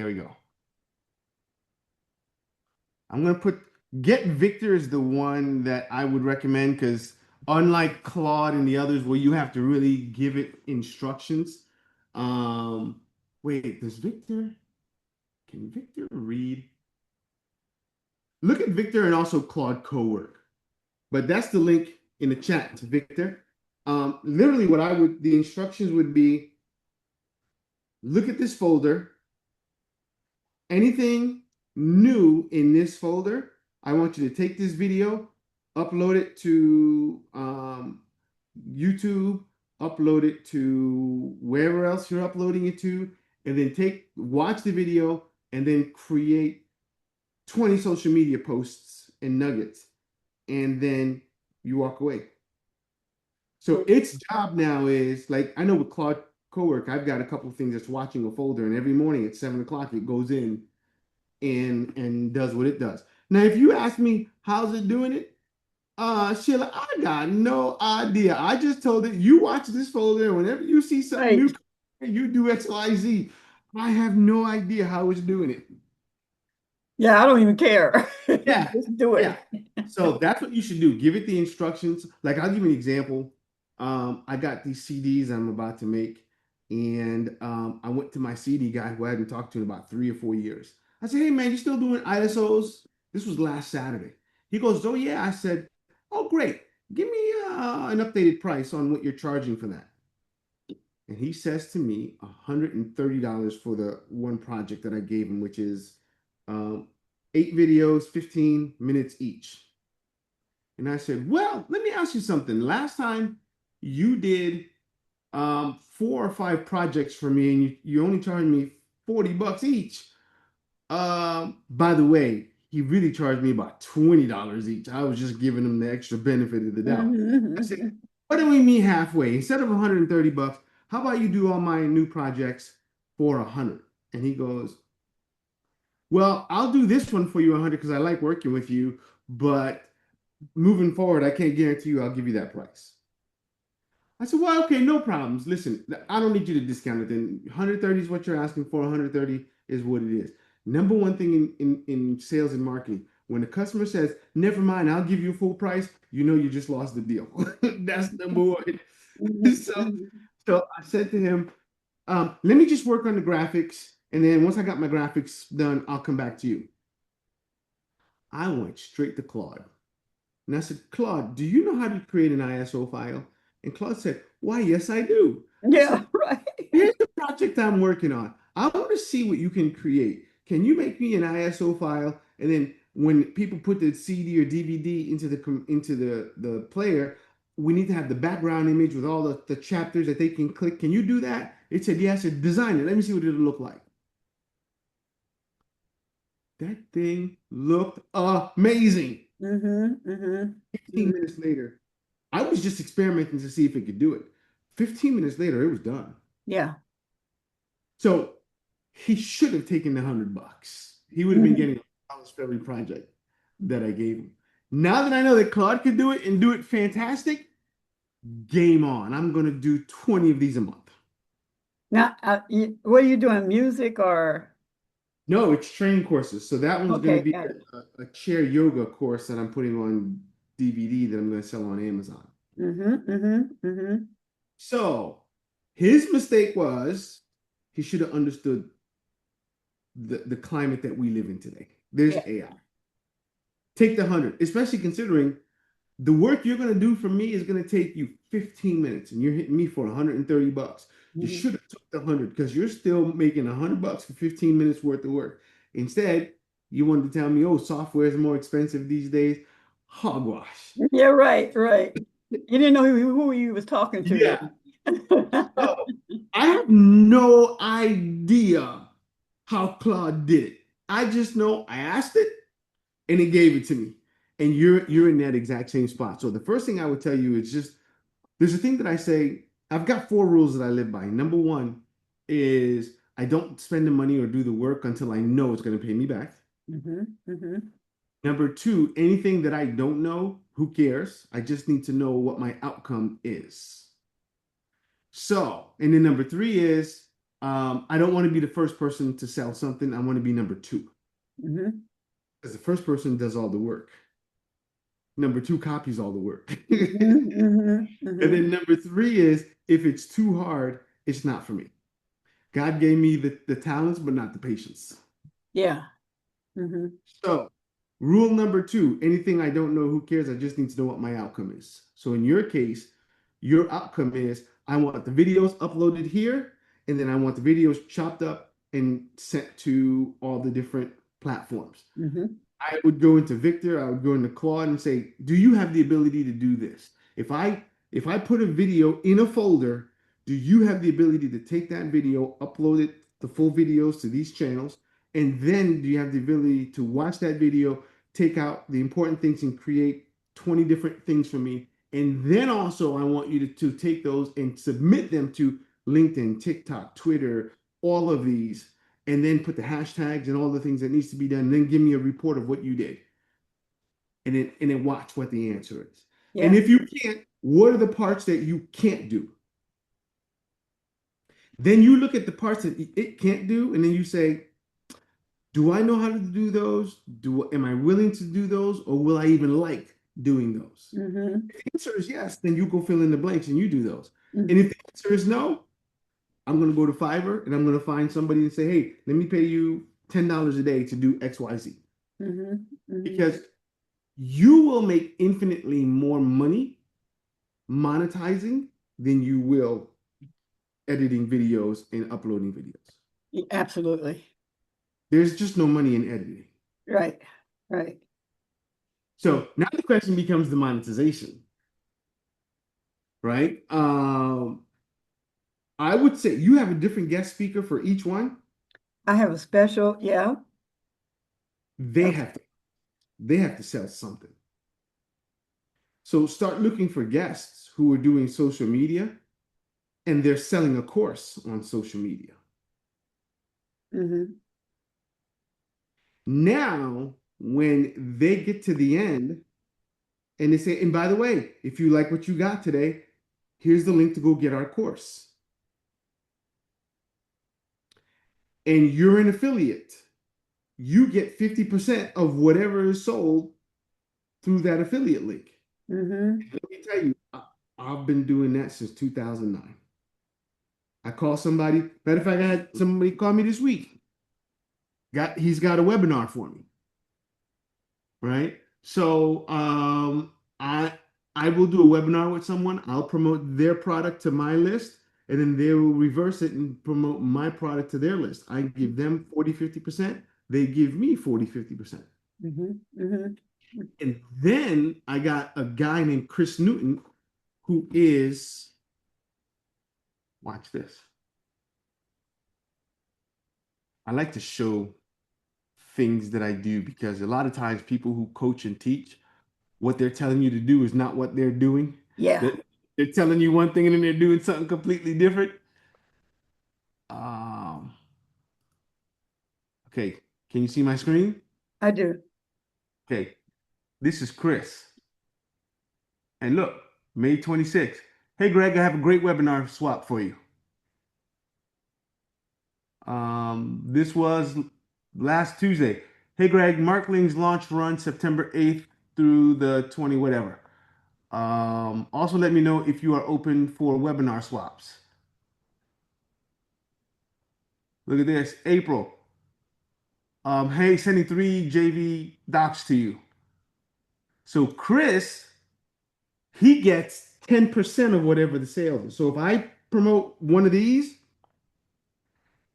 There we go. I'm gonna put Get Victor is the one that I would recommend because unlike Claude and the others where you have to really give it instructions, um, wait, can Victor read? Look at Victor and also Claude Cowork, but that's the link in the chat to Victor. Literally the instructions would be, look at this folder, anything new in this folder, I want you to take this video, upload it to YouTube, upload it to wherever else you're uploading it to, and then watch the video and then create 20 social media posts and nuggets, and then you walk away. So its job now is like, I know with Claude Cowork, I've got a couple of things that's watching a folder, and every morning at 7 o'clock, it goes in and does what it does. Now, if you ask me, how's it doing it? Sheila, I got no idea. I just told it, you watch this folder, and whenever you see something new, you do X, Y, Z. I have no idea how it's doing it. Yeah, I don't even care. Yeah, Just do it. yeah. So that's what you should do. Give it the instructions. Like I'll give you an example. I got these CDs I'm about to make, and I went to my CD guy who I hadn't talked to in about 3 or 4 years. I said, "Hey man, you still doing ISOs?" This was last Saturday. He goes, "Oh yeah." I said, "Oh great. Give me an updated price on what you're charging for that." And he says to me, $130 for the one project that I gave him, which is um, 8 videos, 15 minutes each. And I said, well, let me ask you something. Last time you did 4 or 5 projects for me, and you only charged me $40 each. By the way, he really charged me about $20 each. I was just giving him the extra benefit of the doubt. I said, Mhm. what do we meet halfway? Instead of $130, how about you do all my new projects for 100? And he goes, well, I'll do this one for you 100 because I like working with you, but moving forward, I can't guarantee you I'll give you that price. I said, well, okay, no problems. Listen, I don't need you to discount it. Then 130 is what you're asking for. 130 is what it is. Number one thing in sales and marketing, when the customer says, never mind, I'll give you a full price, you know you just lost the deal. That's number one. Mhm. So, Mhm. so I said to him, let me just work on the graphics. And then once I got my graphics done, I'll come back to you. I went straight to Claude. And I said, Claude, do you know how to create an ISO file? And Claude said, why, yes, I do. I Yeah, said, right. here's the project I'm working on. I want to see what you can create. Can you make me an ISO file? And then when people put the CD or DVD into the player, we need to have the background image with all the chapters that they can click. Can you do that? It said, yes. I said, design it. Let me see what it'll look like. That thing looked amazing. Hmm. Hmm. 15 minutes later, I was just experimenting to see if it could do it. 15 minutes later, it was done. Yeah. So he should have taken the $100. He would have been Mhm. getting $100 for every project that I gave him. Now that I know that Claude could do it and do it fantastic, game on. I'm going to do 20 of these a month. Now, what are you doing? Music or? No, it's training courses. So that one's going to Okay, be got it. a chair yoga course that I'm putting on DVD that I'm going to sell on Amazon. Hmm. Hmm. Hmm. So his mistake was he should have understood the climate that we live in today. There's Yeah. AI. Take the 100, especially considering the work you're going to do for me is going to take you 15 minutes and you're hitting me for $130. You Mhm. should have took the 100 because you're still making $100 for 15 minutes worth of work. Instead, you wanted to tell me, oh, software is more expensive these days. Hogwash. Yeah, right, right. You didn't know who he was talking to Yeah. then. So I have no idea how Claude did it. I just know I asked it and it gave it to me. And you're in that exact same spot. So the first thing I would tell you is just there's a thing that I say, I've got 4 rules that I live by. Number one is I don't spend the money or do the work until I know it's going to pay me back. Hmm. Hmm. Number two, anything that I don't know, who cares? I just need to know what my outcome is. So, and then number three is I don't want to be the first person to sell something. I want to be number two Hmm. because the first person does all the work. Number two copies all the work. Hmm. Hmm. And Hmm. then number three is if it's too hard, it's not for me. God gave me the talents, but not the patience. Yeah. Hmm. So, rule number two, anything I don't know, who cares? I just need to know what my outcome is. So, in your case, your outcome is I want the videos uploaded here, and then I want the videos chopped up and sent to all the different platforms. Hmm. I would go into Victor, I would go into Claude and say, do you have the ability to do this? If I put a video in a folder, do you have the ability to take that video, upload it, the full videos to these channels, and then do you have the ability to watch that video, take out the important things and create 20 different things for me? And then also I want you to take those and submit them to LinkedIn, TikTok, Twitter, all of these and then put the hashtags and all the things that needs to be done, and then give me a report of what you did, and then watch what the answer is. And Yeah. if you can't, what are the parts that you can't do? Then you look at the parts that it can't do, and then you say, do I know how to do those? Am I willing to do those, or will I even like doing those? Hmm. If the answer is yes, then you go fill in the blanks and you do those. And if Hmm. the answer is no, I'm going to go to Fiverr and I'm going to find somebody and say, hey, let me pay you $10 a day to do XYZ. Hmm. Hmm. Because you will make infinitely more money monetizing than you will editing videos and uploading videos. Absolutely. There's just no money in editing. Right. Right. So now the question becomes the monetization, right? I would say you have a different guest speaker for each one. I have a special, yeah. They Okay. have to they have to sell something. So start looking for guests who are doing social media and they're selling a course on social media. Hmm. Now, when they get to the end and they say, and by the way, if you like what you got today, here's the link to go get our course. And you're an affiliate, you get 50% of whatever is sold through that affiliate link. Hmm. Let me tell you, I've been doing that since 2009. I call somebody, matter of fact, I had somebody call me this week. He's got a webinar for me, right? So I will do a webinar with someone. I'll promote their product to my list, and then they will reverse it and promote my product to their list. I give them 40, 50%. They give me 40, 50%. Hmm. Hmm. And then I got a guy named Chris Newton who is, watch this. I like to show things that I do because a lot of times people who coach and teach, what they're telling you to do is not what they're doing. Yeah, That they're telling you one thing and then they're doing something completely different. Um, okay, can you see my screen? I do. Okay, this is Chris. And look, May 26th. Hey Greg, I have a great webinar swap for you. This was last Tuesday. Hey Greg, Markling's launch run September 8th through the 20 whatever. Also let me know if you are open for webinar swaps. Look at this, April. Hey, sending 3 JV docs to you. So Chris, he gets 10% of whatever the sales is. So if I promote one of these,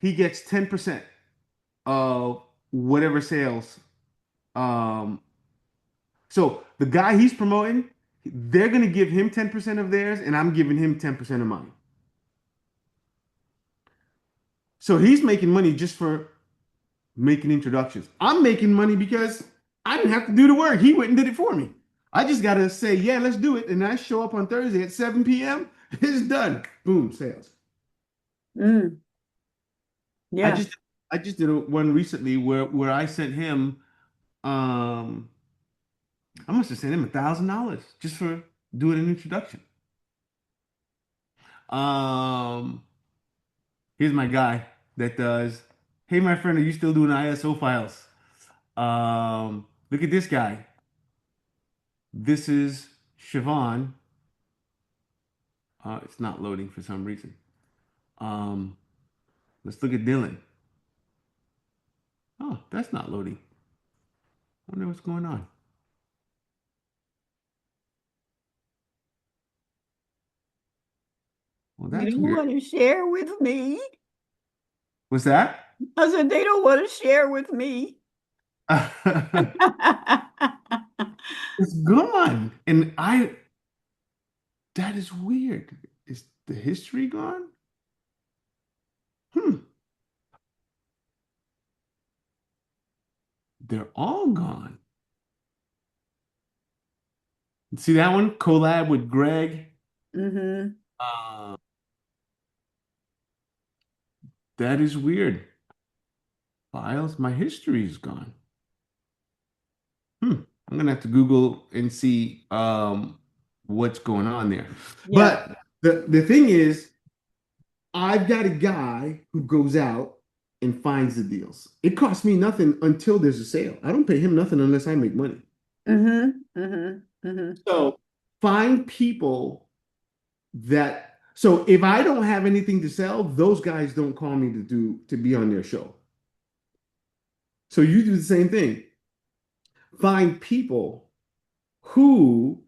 he gets 10% of whatever sales. Um, so the guy he's promoting, they're gonna give him 10% of theirs, and I'm giving him 10% of mine. So he's making money just for making introductions. I'm making money because I didn't have to do the work. He went and did it for me. I just got to say, yeah, let's do it. And I show up on Thursday at 7 p.m. It's done. Boom, sales. Mm, I yeah. just I just did one recently where I sent him um I must have sent him $1,000 just for doing an introduction. Um Here's my guy that does, hey, my friend, are you still doing ISO files? Look at this guy. This is Siobhan. It's not loading for some reason. Um, let's look at Dylan. Oh, that's not loading. I wonder what's going on. Well, You that's don't weird. want to share with me? What's that? I said, they don't want to share with me. It's gone. That is weird. Is the history gone? Hmm. They're all gone. See that one? Collab with Greg. Mm-hmm. Uh, that is weird. Files, my history is gone. I'm gonna have to Google and see what's going on there. Yeah. But the thing is, I've got a guy who goes out and finds the deals. It costs me nothing until there's a sale. I don't pay him nothing unless I make money. Mm-hmm. Mm-hmm. Mm-hmm. So find people that so if I don't have anything to sell, those guys don't call me to be on their show. So you do the same thing. Find people who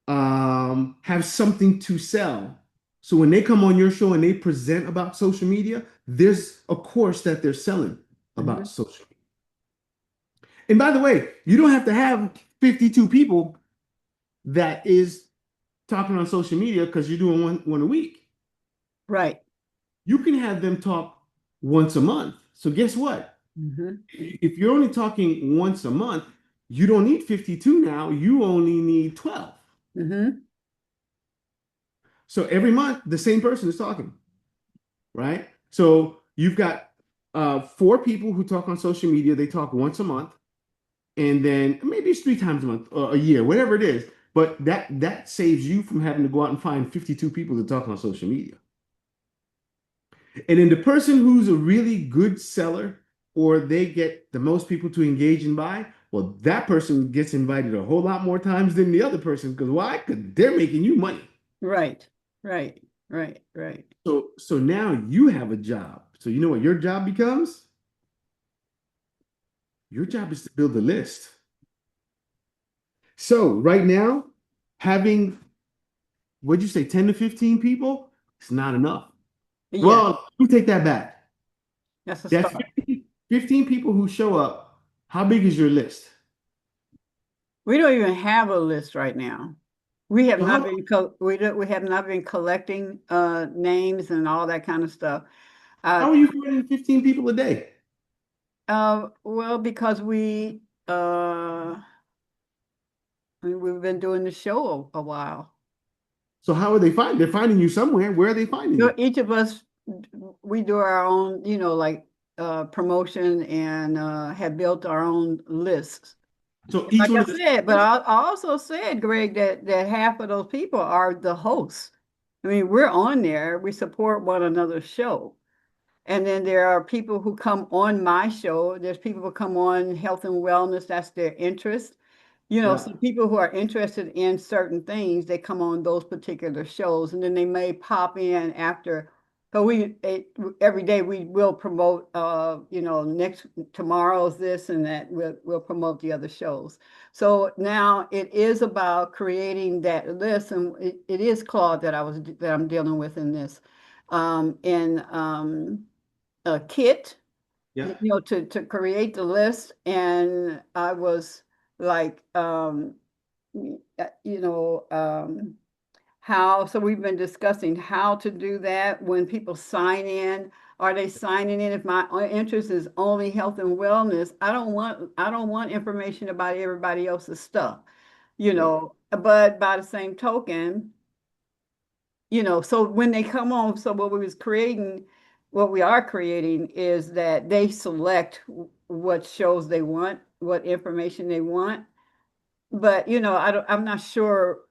have something to sell. So when they come on your show and they present about social media, there's a course that they're selling Mm-hmm. about social media. And by the way, you don't have to have 52 people that is talking on social media because you're doing one a week. Right. You can have them talk once a month. So guess what? Mm-hmm. If you're only talking once a month, you don't need 52 now. You only need 12. Mm-hmm. So every month, the same person is talking, right? So you've got four people who talk on social media. They talk once a month, and then maybe it's three times a month or a year, whatever it is. But that saves you from having to go out and find 52 people to talk on social media. And then the person who's a really good seller or they get the most people to engage and buy, well, that person gets invited a whole lot more times than the other person. Because why? Because they're making you money. Right. Right. Right. Right. So now you have a job. So you know what your job becomes? Your job is to build a list. So right now, having what'd you say, 10 to 15 people? It's not enough. Yeah. Well, you take that back. That's a That's start. 15 people who show up. How big is your list? We don't even have a list right now. We have So not how, been we have not been collecting names and all that kind of stuff. Uh how are you finding 15 people a day? well, because we've been doing the show a while. So how are they finding? They're finding you somewhere. Where are they finding You know, you? each of us, we do our own, like promotion and have built our own lists. So And each like one I of the said, but I also said, Greg, that half of those people are the hosts. I mean, we're on there, we support one another's show. And then there are people who come on my show. There's people who come on health and wellness, that's their interest. yeah. So people who are interested in certain things, they come on those particular shows, and then they may pop in after. But every day we will promote, next tomorrow's this and that. We'll promote the other shows. So now it is about creating that list, and it is Claude that I'm dealing with in this, in a kit, Yeah. to create the list. And I was like, you know, so we've been discussing how to do that when people sign in. Are they signing in? If my interest is only health and wellness, I don't want information about everybody else's stuff, Right. but by the same token, so when they come on, so what we are creating is that they select what shows they want, what information they want. But I'm not sure.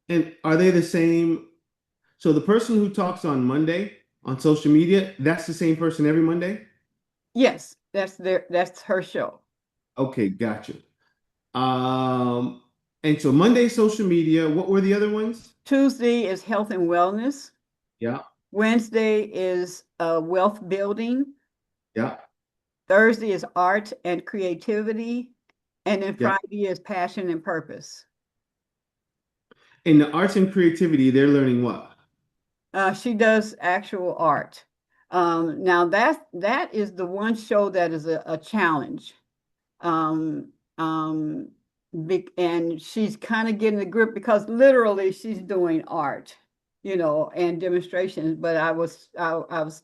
And are they the same? So the person who talks on Monday, on social media. That's the same person every Monday? Yes, that's her show. Okay, gotcha. Um, and so Monday social media, what were the other ones? Tuesday is health and wellness. Yeah, Wednesday is wealth building. yeah, Thursday is art and creativity. And then yeah. Friday is passion and purpose. In the arts and creativity, they're learning what? She does actual art. Now that is the one show that is a challenge. Um, um, and she's kind of getting the grip because literally she's doing art, and demonstrations. But I was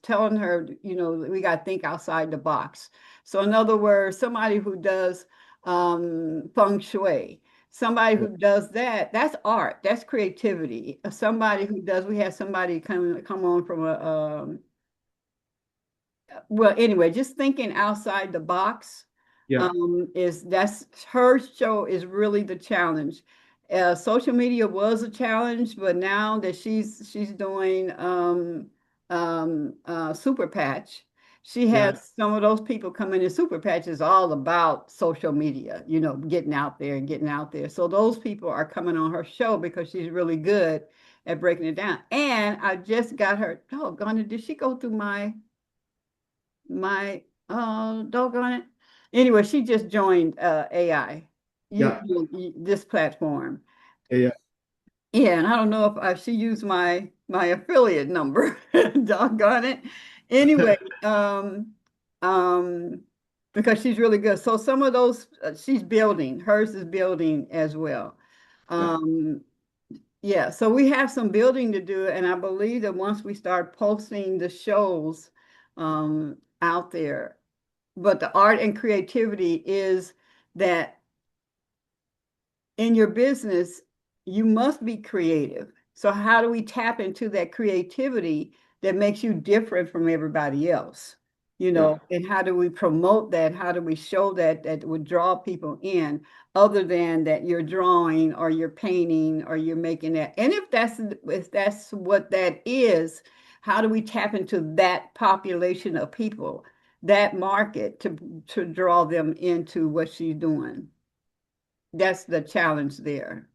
telling her, we got to think outside the box. So in other words, somebody who does feng shui, somebody Yeah, who does that's art, that's creativity. Somebody who does, we had somebody come on from a well, anyway, just thinking outside the box yeah, is that's her show is really the challenge. Social media was a challenge, but now that she's doing Super Patch, she yeah. has some of those people coming in. Super Patch is all about social media, getting out there and getting out there. So those people are coming on her show because she's really good at breaking it down. And I just got her, doggone it, did she go through my doggone it. Anyway, she just joined AI, Yeah, this platform. yeah, Yeah, and I don't know if she used my affiliate number. Doggone it. Anyway, um, because she's really good. So some of those she's building, hers is building as well. yeah. Um, yeah, so we have some building to do, and I believe that once we start posting the shows out there, but the art and creativity is that in your business, you must be creative. So how do we tap into that creativity that makes you different from everybody else? Yeah. And how do we promote that? How do we show that would draw people in other than that you're drawing or you're painting or you're making that? And if that's what that is, how do we tap into that population of people, that market to draw them into what she's doing? That's the challenge there.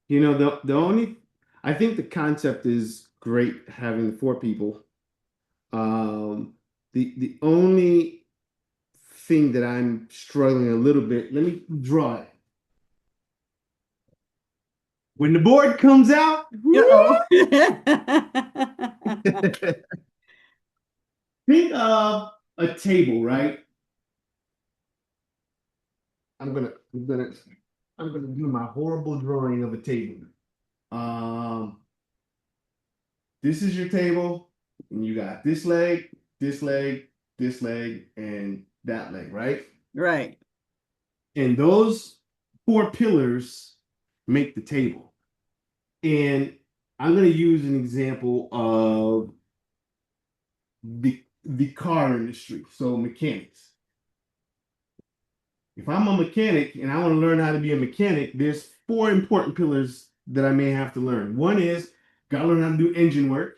The only I think the concept is great having four people. The only thing that I'm struggling a little bit, let me draw it. When the board comes out, Uh-oh. think of a table, right? I'm gonna I'm gonna I'm gonna do my horrible drawing of a table. Um, this is your table, and you got this leg, this leg, this leg, and that leg, right? Right, And those four pillars make the table. And I'm going to use an example of the car industry, so mechanics. If I'm a mechanic and I want to learn how to be a mechanic, there's four important pillars that I may have to learn. One is got to learn how to do engine work,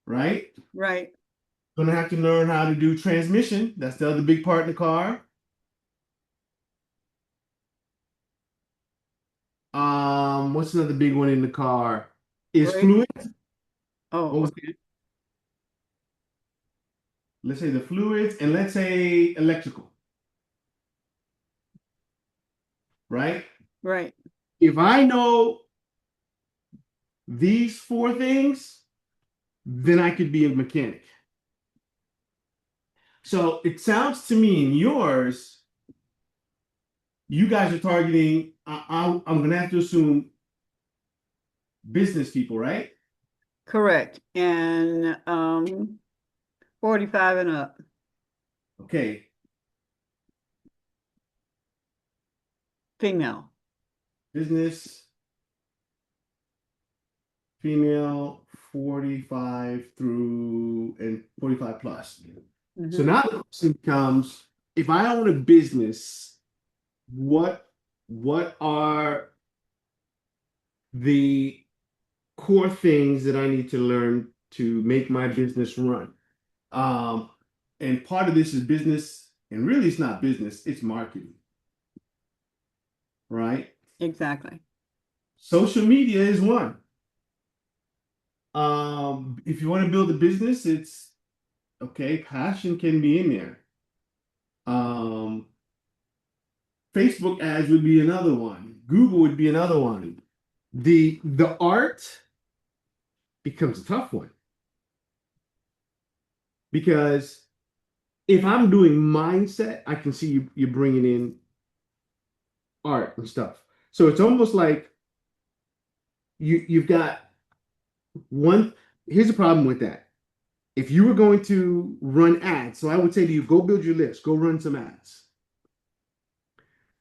right? right, Gonna have to learn how to do transmission. That's the other big part in the car. What's another big one in the car? Is right. fluid. What Oh, was it? Let's say the fluids, and let's say electrical, right? right. If I know these four things, then I could be a mechanic. So it sounds to me in yours, you guys are targeting, I'm going to have to assume business people, right? Correct. And 45 and up. Okay. Female. Business, female, 45 through and 45 plus. So Hmm. now the question becomes, if I own a business, what are the core things that I need to learn to make my business run. Um, and part of this is business, and really it's not business, it's marketing, right? Exactly. Social media is one. If you want to build a business, it's okay, passion can be in there. Um, Facebook ads would be another one. Google would be another one. The art becomes a tough one because if I'm doing mindset, I can see you bringing in art and stuff. So it's almost like you've got one. Here's the problem with that. If you were going to run ads, so I would say to you, go build your list, go run some ads.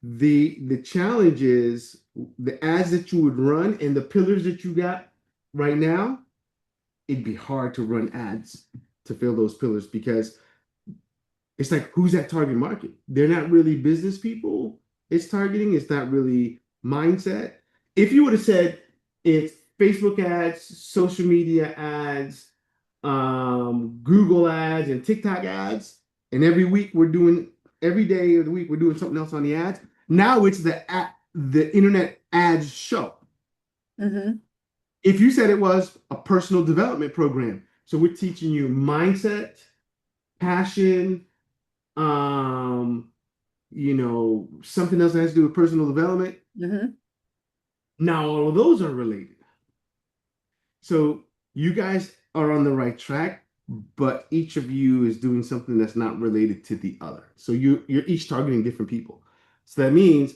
The challenge is the ads that you would run and the pillars that you got right now, it'd be hard to run ads to fill those pillars because it's like, who's that target market? They're not really business people it's targeting. It's not really mindset. If you would have said it's Facebook ads, social media ads, Google ads, and TikTok ads, and every day of the week we're doing something else on the ads. Now it's the internet ads show. Mm-hmm. If you said it was a personal development program, so we're teaching you mindset, passion, um, something else that has to do with personal development. Mm-hmm. Now all of those are related. So you guys are on the right track, but each of you is doing something that's not related to the other. So you're each targeting different people. So that means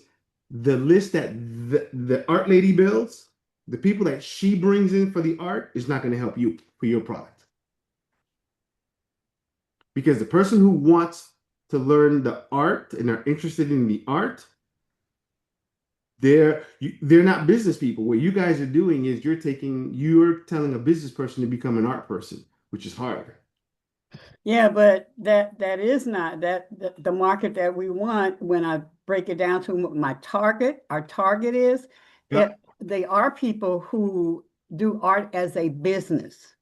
the list that the art lady builds, the people that she brings in for the art is not going to help you for your product. Because the person who wants to learn the art and are interested in the art, they're not business people. What you guys are doing is you're telling a business person to become an art person, which is hard. Yeah, but that is not the market that we want. When I break it down to my target, our target is Yeah. it. They are people who do art as a business.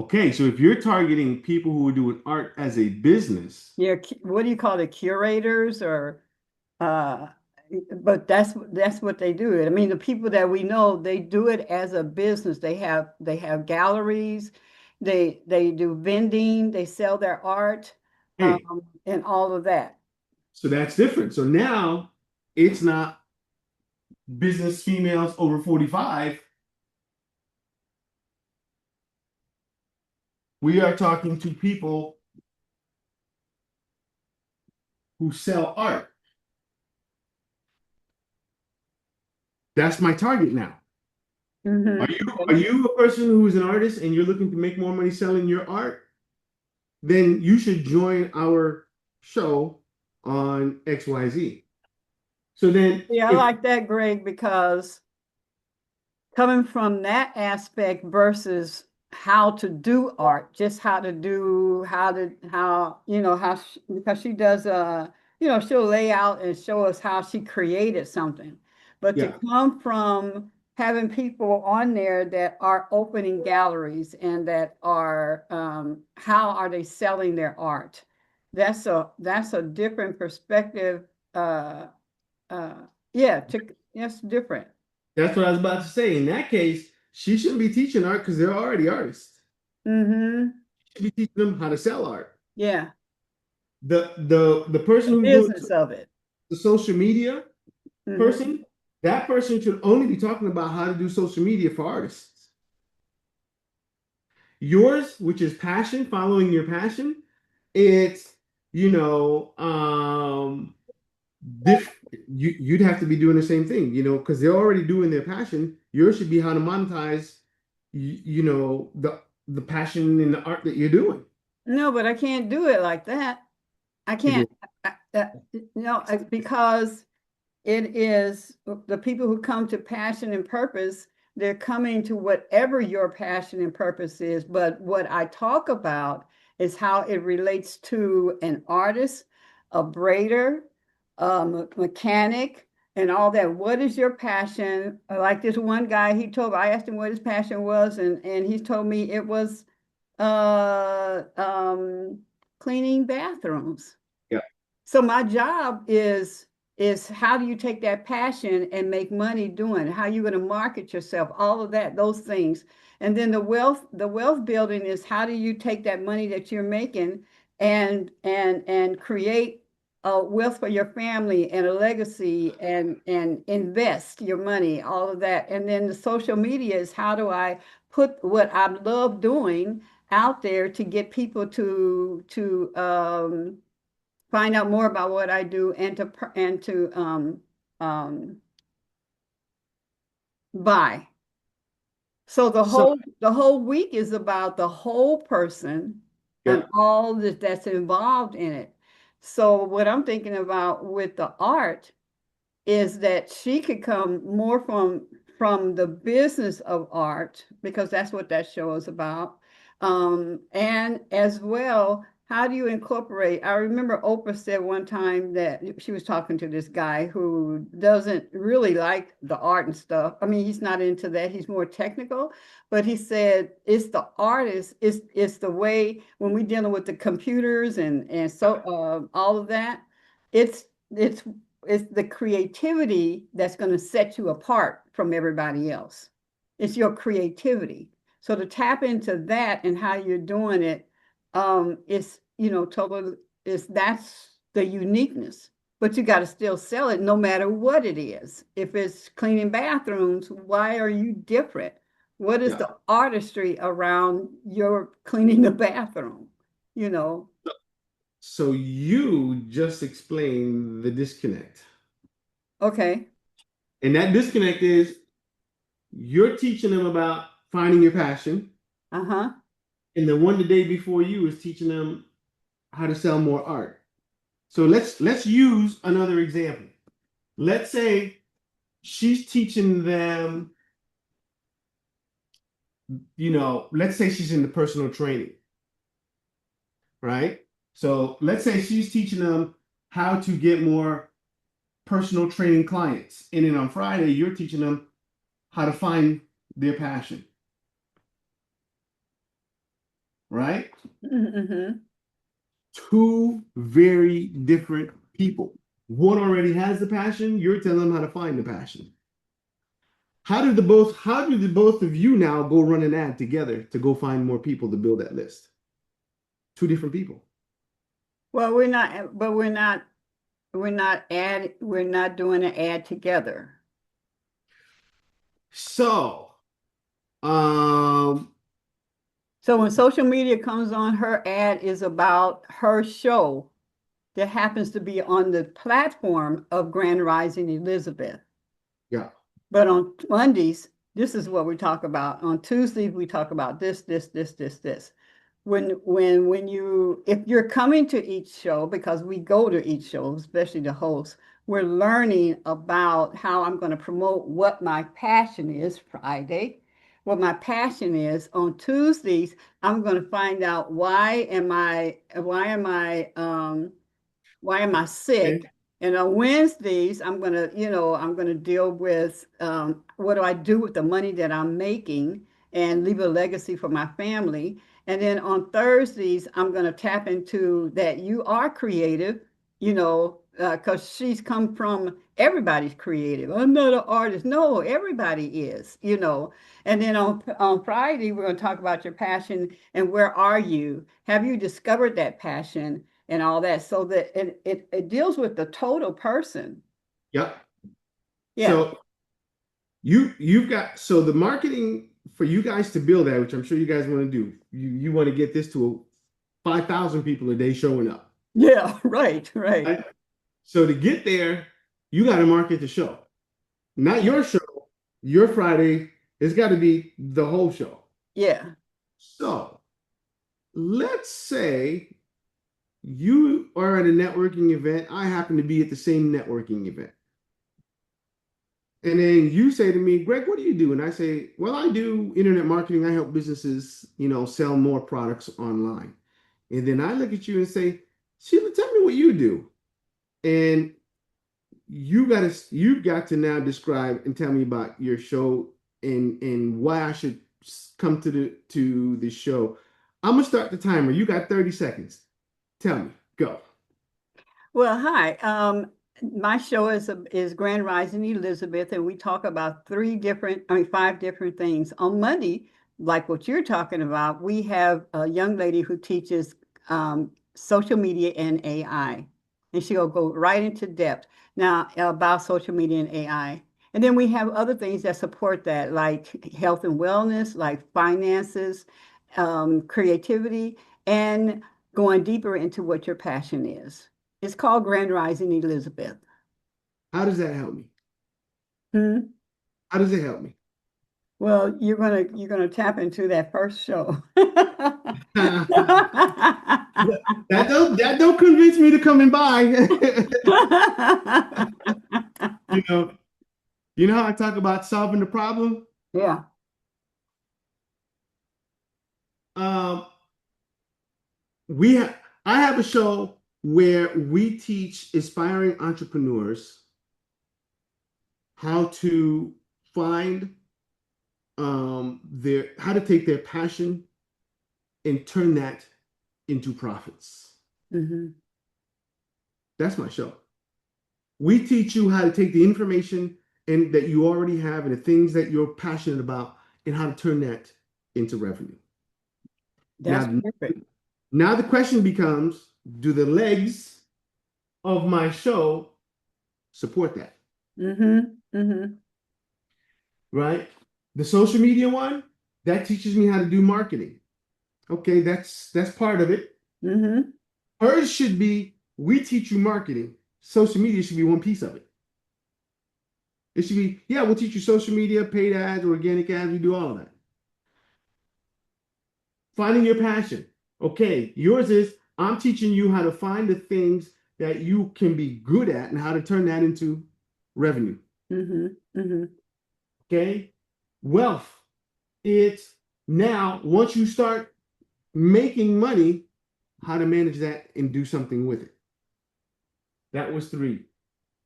Okay, so if you're targeting people who are doing art as a business, Yeah, what do you call it, curators or uh but that's what they do. I mean, the people that we know, they do it as a business. They have galleries, they do vending, they sell their art, hey, and all of that. so that's different. So now it's not business females over 45. We are talking to people who sell art. That's my target now. Hmm. Are you a person who is an artist and you're looking to make more money selling your art? Then you should join our show on XYZ. So then Yeah, I if like that, Greg, because coming from that aspect versus how to do art, just how to do, how, because she does, she'll lay out and show us how she created something. But to yeah, come from having people on there that are opening galleries and that are, how are they selling their art? That's a different perspective. Uh, yeah, that's different. that's what I was about to say. In that case, she shouldn't be teaching art because they're already artists. Mm-hmm. She should be teaching them how to sell art. Yeah, The person the who's doing business of it. the social media Hmm. person, that person should only be talking about how to do social media for artists. Yours, which is passion, following your passion, it's you know, diff you'd have to be doing the same thing, because they're already doing their passion. Yours should be how to monetize, the passion in the art that you're doing. No, but I can't do it like that. I You can't, do. no, because it is the people who come to passion and purpose, they're coming to whatever your passion and purpose is. But what I talk about is how it relates to an artist, a braider, a mechanic, and all that. What is your passion? Like this one guy, I asked him what his passion was, and he told me it was uh um cleaning bathrooms. Yeah. So my job is how do you take that passion and make money doing it? How you going to market yourself? All of that, those things. And then the wealth building is how do you take that money that you're making and create a wealth for your family and a legacy and invest your money, all of that. And then the social media is how do I put what I love doing out there to get people to find out more about what I do and to buy. So the So, whole week is about the whole person and yeah. all that's involved in it. So what I'm thinking about with the art is that she could come more from the business of art because that's what that show is about. And as well, how do you incorporate? I remember Oprah said one time that she was talking to this guy who doesn't really like the art and stuff. I mean, he's not into that. He's more technical, but he said it's the artist, it's the way when we're dealing with the computers and so all of that, it's it's it's the creativity that's going to set you apart from everybody else. It's your creativity. So to tap into that and how you're doing it, it's totally is that's the uniqueness. But you got to still sell it no matter what it is. If it's cleaning bathrooms, why are you different? What is Yeah. the artistry around your cleaning the bathroom? You know, So you just explained the disconnect. okay. And that disconnect is you're teaching them about finding your passion, Uh-huh. and the one the day before you is teaching them how to sell more art. So let's use another example. Let's say she's teaching them, let's say she's in the personal training, right? So let's say she's teaching them how to get more personal training clients. And then on Friday, you're teaching them how to find their passion, right? Mm-hmm. Two very different people. One already has the passion, you're telling them how to find the passion. How do the both of you now go run an ad together to go find more people to build that list? Two different people. Well, we're not doing an ad together. So, um, So when social media comes on, her ad is about her show that happens to be on the platform of Grand Rising Elizabeth. yeah. But on Mondays, this is what we talk about. On Tuesdays, we talk about this. If you're coming to each show, because we go to each show, especially the host, we're learning about how I'm going to promote what my passion is Friday, what my passion is on Tuesdays. I'm going to find out why am I sick? Okay. And on Wednesdays, I'm gonna deal with what do I do with the money that I'm making and leave a legacy for my family. And then on Thursdays, I'm gonna tap into that you are creative, because she's come from everybody's creative. I'm not an artist. No, everybody is. And then on Friday, we're gonna talk about your passion and where are you? Have you discovered that passion? And all that. So that it deals with the total person. Yeah. Yeah. So you've got so the marketing for you guys to build that, which I'm sure you guys want to do. You want to get this to 5,000 people a day showing up. Yeah. Right. Right. Right? So to get there, you got to market the show. Not Yeah. your show, your Friday. It's got to be the whole show. Yeah. So let's say you are at a networking event. I happen to be at the same networking event. And then you say to me, Greg, what do you do? And I say, well, I do internet marketing. I help businesses, sell more products online. And then I look at you and say, Sheila, tell me what you do. And you've got to now describe and tell me about your show and why I should come to the show. I'm gonna start the timer. You got 30 seconds. Tell me. Go. Well, hi. My show is Grand Rising Elizabeth, and we talk about five different things. On Monday, like what you're talking about, we have a young lady who teaches social media and AI, and she'll go right into depth now about social media and AI. And then we have other things that support that, like health and wellness, like finances, creativity, and going deeper into what your passion is. It's called Grand Rising Elizabeth. How does that help me? Hmm. How does it help me? Well, you're gonna tap into that first show. That don't convince me to come and buy. You know, you know how I talk about solving the problem? Yeah. Um, we have I have a show where we teach aspiring entrepreneurs how to find their how to take their passion and turn that into profits. Hmm. That's my show. We teach you how to take the information and that you already have and the things that you're passionate about and how to turn that into revenue. That's Now, perfect. now the question becomes, do the legs of my show support that? Hmm. Hmm. Right? The social media one, that teaches me how to do marketing. Okay, that's part of it. Hmm. Hers should be, we teach you marketing. Social media should be one piece of it. It should be, yeah, we'll teach you social media, paid ads, organic ads, we do all of that. Finding your passion. Okay, yours is, I'm teaching you how to find the things that you can be good at and how to turn that into revenue. Hmm. Hmm. Okay, wealth. It's now, once you start making money, how to manage that and do something with it. That was three.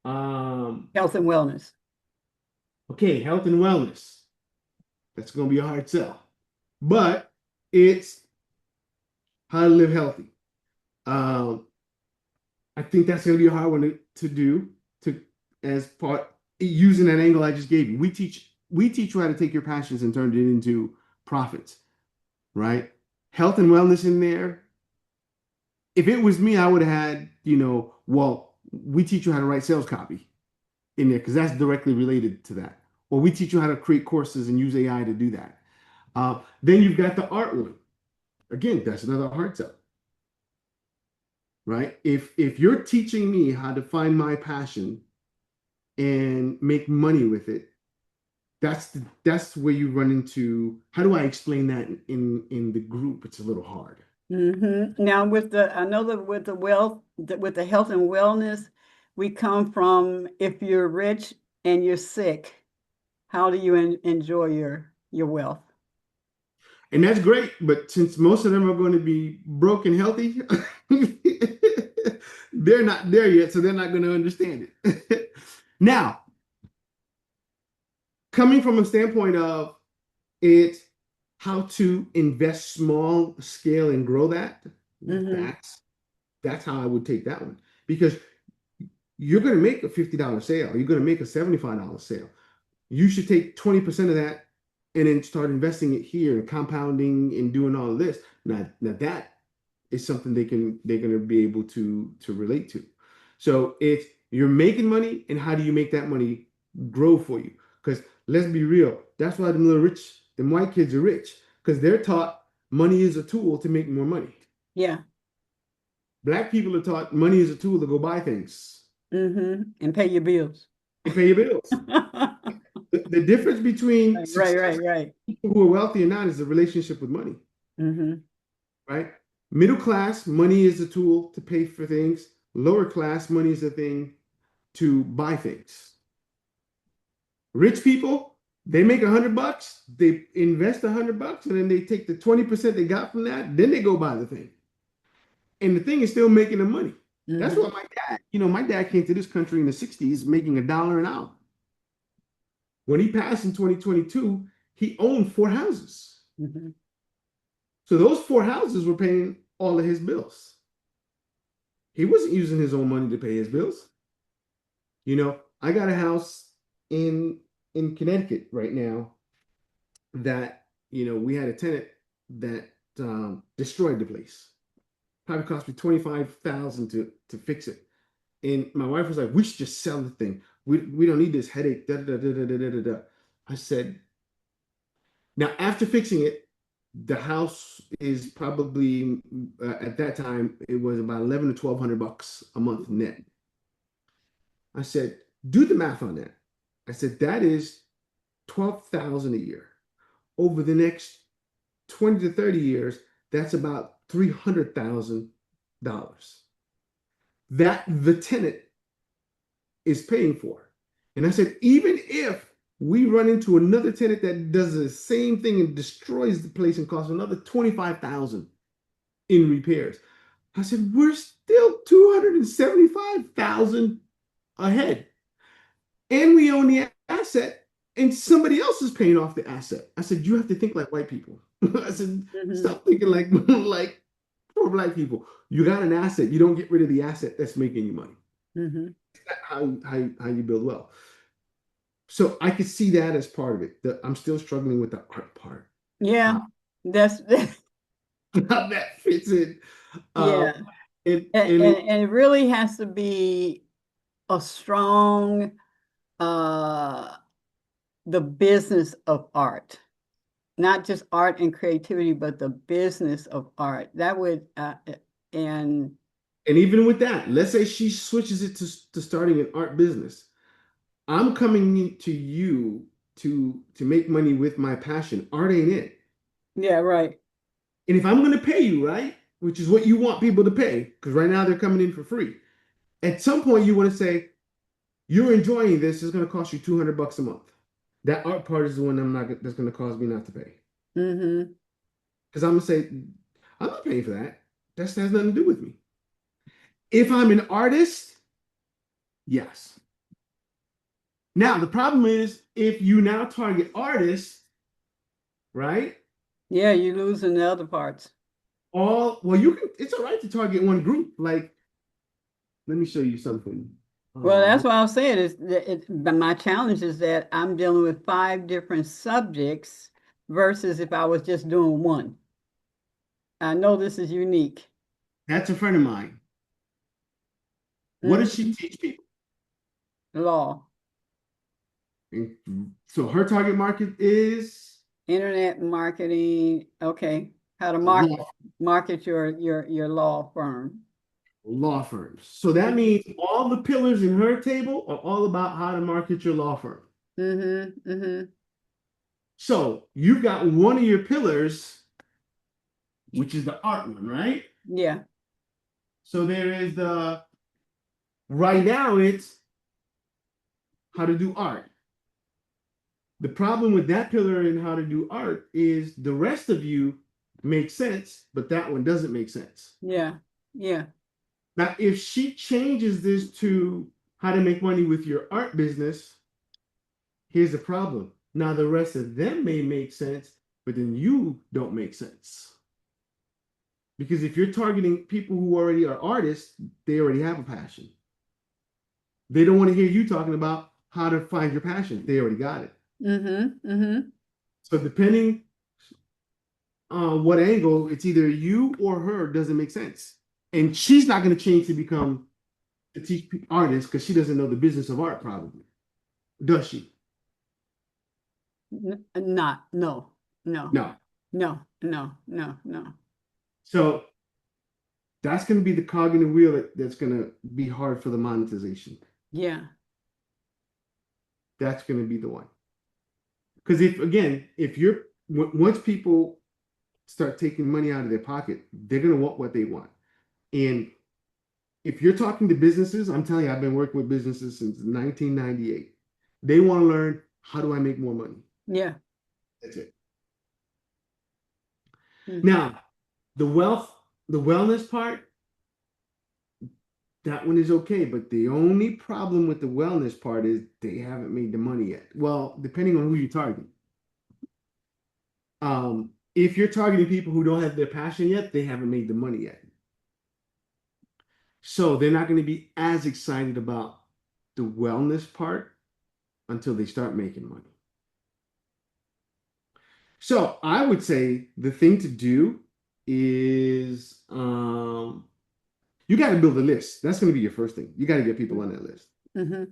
Health and wellness. Okay, health and wellness. That's going to be a hard sell, but it's how to live healthy. Um, I think that's going to be a hard one to do to as part using that angle I just gave you. We teach you how to take your passions and turn it into profits, right? Health and wellness in there. If it was me, I would have had, well, we teach you how to write sales copy in there because that's directly related to that. Or we teach you how to create courses and use AI to do that. Then you've got the art one. Again, that's another hard sell, right? If you're teaching me how to find my passion and make money with it, that's where you run into how do I explain that in the group? It's a little hard. Now, I know that with the with the health and wellness, we come from if you're rich and you're sick, how do you enjoy your wealth? And that's great, but since most of them are going to be broke and healthy, they're not there yet, so they're not going to understand it. Now, coming from a standpoint of it's how to invest small scale and grow that, Hmm. that's how I would take that one. Because you're going to make a $50 sale, you're going to make a $75 sale. You should take 20% of that and then start investing it here and compounding and doing all of this. Now that is something they're gonna be able to relate to. So it's you're making money and how do you make that money grow for you? Because let's be real, that's why them white kids are rich because they're taught money is a tool to make more money. Yeah. Black people are taught money is a tool to go buy things And pay your bills. and pay your bills. The difference between Right, successful right, right. people who are wealthy and not is the relationship with money, Hmm. right? Middle class, money is a tool to pay for things. Lower class, money is a thing to buy things. Rich people, they make $100, they invest $100, and then they take the 20% they got from that, then they go buy the thing. And the thing is still making them money. That's Mm-hmm. what my dad came to this country in the 60s making $1 an hour. When he passed in 2022, he owned 4 houses. Mm-hmm. So those 4 houses were paying all of his bills. He wasn't using his own money to pay his bills. I got a house in Connecticut right now that, we had a tenant that destroyed the place. Probably cost me 25,000 to fix it. And my wife was like, "We should just sell the thing. We don't need this headache." Da, da, da, da, da, da, da, da. I said, now after fixing it, the house is probably at that time it was about 11 to 1,200 bucks a month net. I said, do the math on that. I said that is 12,000 a year. Over the next 20 to 30 years, that's about $300,000 that the tenant is paying for. And I said, even if we run into another tenant that does the same thing and destroys the place and costs another 25,000 in repairs, I said, we're still 275,000 ahead. And we own the asset and somebody else is paying off the asset. I said, you have to think like white people. I said, Mm-hmm. stop thinking like like poor black people. You got an asset, you don't get rid of the asset that's making you money. Mm-hmm. That's how you build wealth. So I could see that as part of it. I'm still struggling with the art part. Yeah, How, that's how that fits in. yeah. Um, and And, and and it, and it really has to be a strong uh the business of art, not just art and creativity, but the business of art. That would and and even with that, let's say she switches it to starting an art business. I'm coming to you to make money with my passion. Art ain't it. yeah, right. And if I'm going to pay you, right, which is what you want people to pay, because right now they're coming in for free. At some point, you want to say, you're enjoying this. It's going to cost you 200 bucks a month. That art part is the one that's going to cause me not to pay. Mm-hmm. Because I'm going to say, I'm not paying for that. That has nothing to do with me. If I'm an artist, yes. Now, the problem is if you now target artists, right? Yeah, you losing the other parts. It's all right to target one group. Like, let me show you something. Well, that's Um, what I was saying is that but my challenge is that I'm dealing with 5 different subjects versus if I was just doing one. I know this is unique. that's a friend of mine. What does she Hmm. teach people? Law, And so her target market is internet marketing. Okay, how to law market your law firm. law firms. So that means all the pillars in her table are all about how to market your law firm. Mm-hmm. Mm-hmm. So you've got one of your pillars, which is the art one, right? Yeah. So there is right now it's how to do art. The problem with that pillar in how to do art is the rest of you makes sense, but that one doesn't make sense. Yeah. Yeah. Now, if she changes this to how to make money with your art business, here's the problem. Now, the rest of them may make sense, but then you don't make sense. Because if you're targeting people who already are artists, they already have a passion. They don't want to hear you talking about how to find your passion. They already got it. Mm-hmm. Mm-hmm. So, depending what angle, it's either you or her doesn't make sense. And she's not going to change to become to teach artists because she doesn't know the business of art, probably. Does she? Not, no, no, No. no, no, no, no. So that's going to be the cog in the wheel that's going to be hard for the monetization. Yeah. That's going to be the one. Because if you're once people start taking money out of their pocket, they're going to want what they want. And if you're talking to businesses, I'm telling you, I've been working with businesses since 1998. They want to learn, how do I make more money? Yeah. That's it. Mm-hmm. Now, the wellness part, that one is okay. But the only problem with the wellness part is they haven't made the money yet. Well, depending on who you target. If you're targeting people who don't have their passion yet, they haven't made the money yet. So they're not going to be as excited about the wellness part until they start making money. So I would say the thing to do is you got to build a list. That's going to be your first thing. You got to get people on that list. And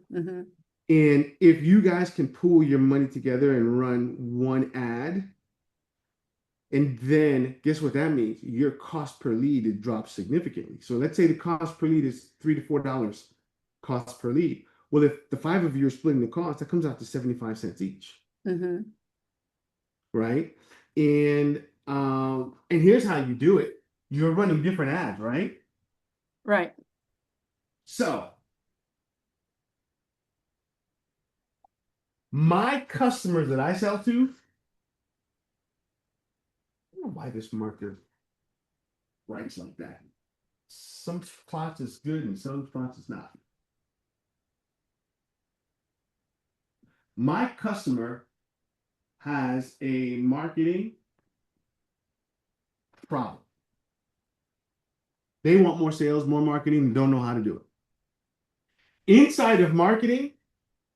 if you guys can pool your money together and run one ad, and then guess what that means? Your cost per lead it drops significantly. So let's say the cost per lead is $3 to $4 cost per lead. Well, if the 5 of you are splitting the cost, that comes out to 75 cents each. Right? And here's how you do it. You're running different ads, right? Right. So my customers that I sell to, I don't know why this marker writes like that. Some spots is good and some spots is not. My customer has a marketing problem. They want more sales, more marketing, and don't know how to do it. Inside of marketing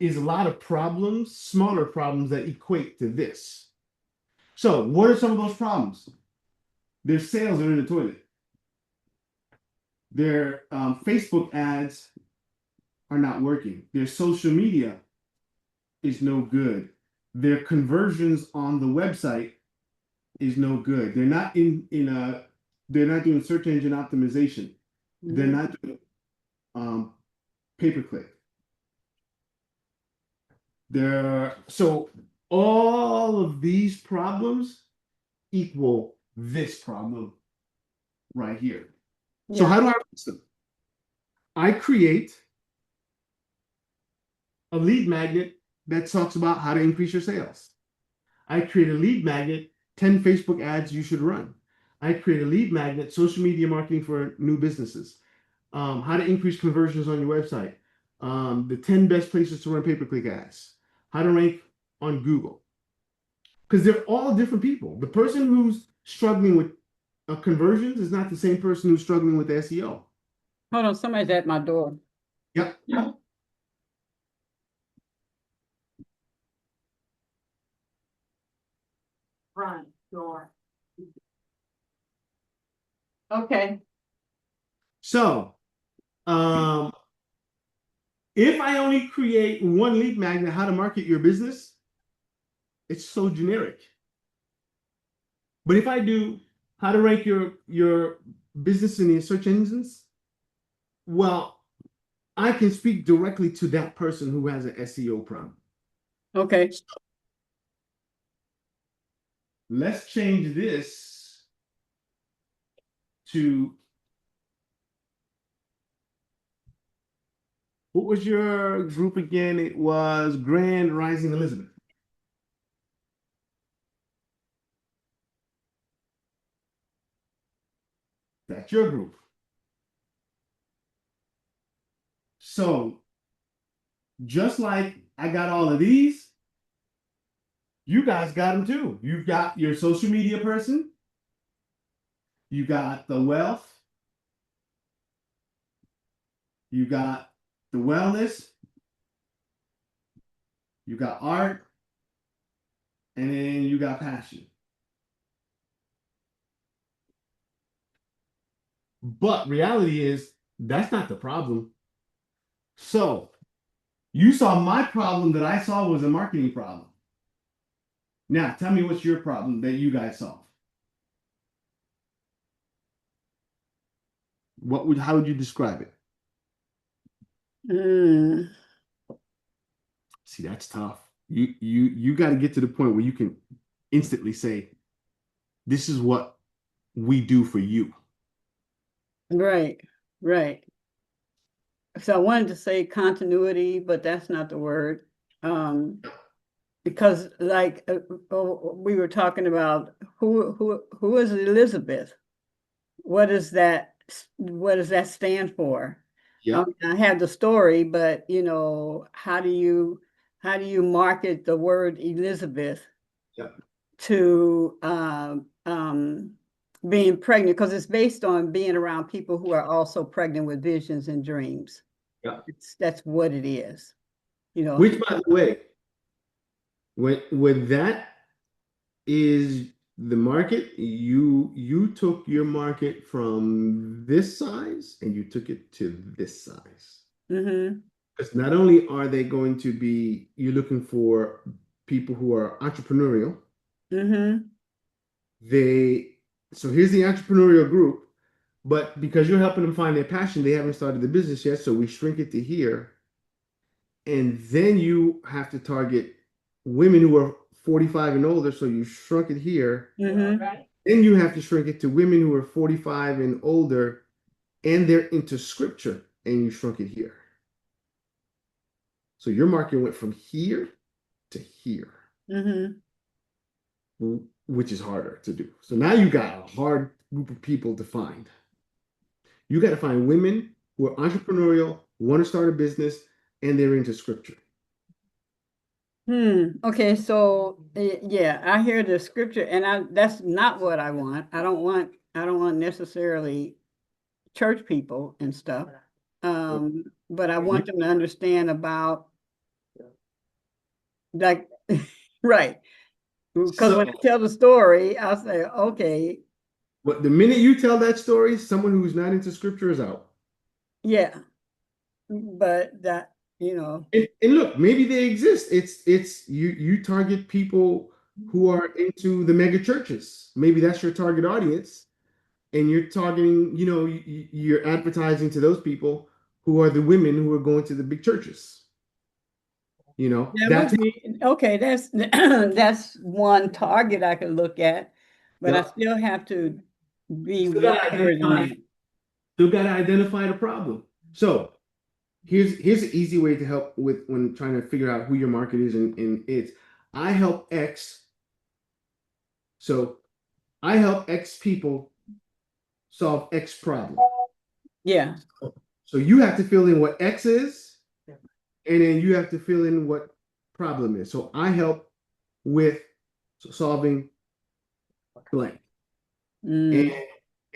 is a lot of problems, smaller problems that equate to this. So what are some of those problems? Their sales are in the toilet. Their Facebook ads are not working. Their social media is no good. Their conversions on the website is no good. They're not they're not doing search engine optimization. They're not doing pay-per-click. So all of these problems equal this problem right here. So how do I fix them? I create a lead magnet that talks about how to increase your sales. I create a lead magnet, 10 Facebook ads you should run. I create a lead magnet, social media marketing for new businesses, how to increase conversions on your website, the 10 best places to run pay-per-click ads, how to rank on Google. Because they're all different people. The person who's struggling with conversions is not the same person who's struggling with SEO. Hold on, somebody's at my door. Yep. Front door. Okay. So, if I only create one lead magnet, how to market your business, it's so generic. But if I do how to rank your business in the search engines, well, I can speak directly to that person who has an SEO problem. Okay. Let's change this to, what was your group again? It was Grand Rising Elizabeth. That's your group. So just like I got all of these, you guys got them too. You've got your social media person. You got the wealth. You got the wellness. You got art. And then you got passion. But reality is that's not the problem. So you saw my problem that I saw was a marketing problem. Now tell me what's your problem that you guys solve. How would you describe it? See, that's tough. You got to get to the point where you can instantly say, this is what we do for you. Right, right. So I wanted to say continuity, but that's not the word. Because like we were talking about who is Elizabeth? What does that stand for? Yeah. I had the story, but how do you market the word Elizabeth Yeah. to being pregnant? Because it's based on being around people who are also pregnant with visions and dreams. Yeah. That's what it is, you know. Which, by the way, when that is the market, you took your market from this size and you took it to this size. Mm-hmm. Because not only are they going to be, you're looking for people who are entrepreneurial, Mm-hmm. they, so here's the entrepreneurial group, but because you're helping them find their passion, they haven't started the business yet, so we shrink it to here. And then you have to target women who are 45 and older, so you shrunk it here. Mm-hmm. Then you have to shrink it to women who are 45 and older and they're into scripture, and you shrunk it here. So your market went from here to here, Mm-hmm. which is harder to do. So now you got a hard group of people to find. You got to find women who are entrepreneurial, want to start a business, and they're into scripture. Okay, so yeah, I hear the scripture, and that's not what I want. I don't want necessarily church people and stuff. But I want them to understand about, like, right. Because when I So, tell the story, I'll say, okay, but the minute you tell that story, someone who's not into scripture is out. yeah, but that, you know, And look, maybe they exist. It's you target people who are into the mega churches. Maybe that's your target audience, and you're targeting, you're advertising to those people who are the women who are going to the big churches. that would That's be okay. That's that's one target I could look at, but I yeah. still have to be Still got to wider than identify. that. Still got to identify the problem. So here's an easy way to help with when trying to figure out who your market is, and it's I help X. So I help X people solve X problem. Yeah. So you have to fill in what X is, and then you have to fill in what problem is. So I help with solving blank. And Mm.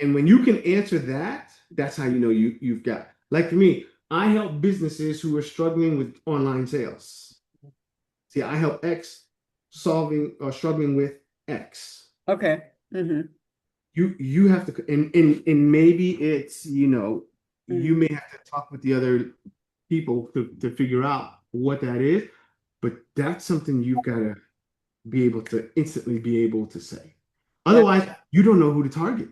and when you can answer that, that's how you know you've got. Like for me, I help businesses who are struggling with online sales. See, I help X solving or struggling with X. Okay. Mm-hmm. You have to, and maybe it's, you Mm-hmm. may have to talk with the other people to figure out what that is, but that's something you've got to be able to instantly be able to say. Otherwise, you don't know who to target.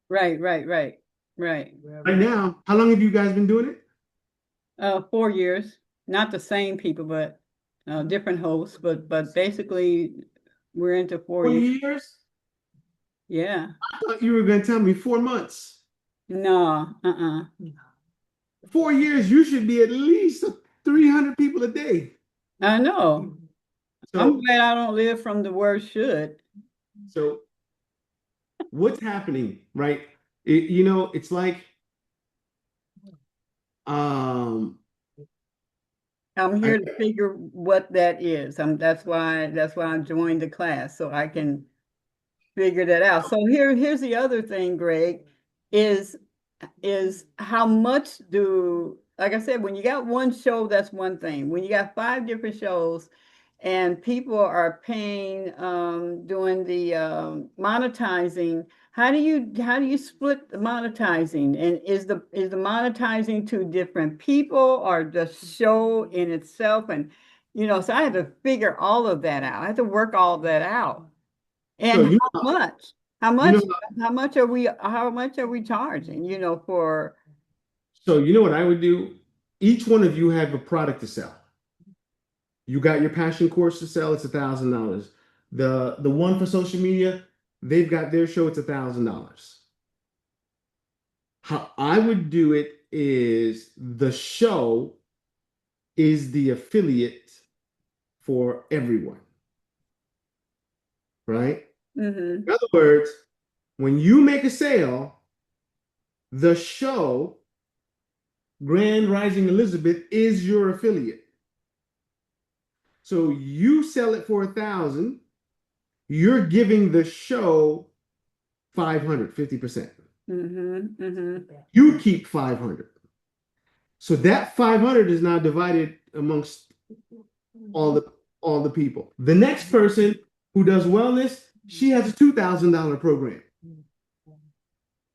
Right, right, right, right. Right now, how long have you guys been doing it? 4 years, not the same people, but different hosts, but basically we're into 4 years. 20 years? Yeah. I thought you were going to tell me 4 months. No, 4 years, you should be at least 300 people a day. I know. I'm So, glad I don't live from the word should. so what's happening, right? It's like, um, I'm I, here to figure what that is. That's why I joined the class, so I can figure that out. So here's the other thing, Greg, is how much do, like I said, when you got one show, that's one thing. When you got 5 different shows and people are paying, doing the monetizing, how do you split the monetizing? And is the monetizing to different people or the show in itself? And so I had to figure all of that out. I had to work all of that out. so And you how know, much? How you much? know, How much are we charging? For so you know what I would do? Each one of you have a product to sell. You got your passion course to sell, it's $1,000. The one for social media, they've got their show, it's $1,000. How I would do it is the show is the affiliate for everyone, right? mm-hmm. In other words, when you make a sale, the show Grand Rising Elizabeth is your affiliate. So you sell it for 1,000, you're giving the show 500, 50%. You keep 500. So that 500 is now divided amongst all the people. The next person who does wellness, she has a $2,000 program.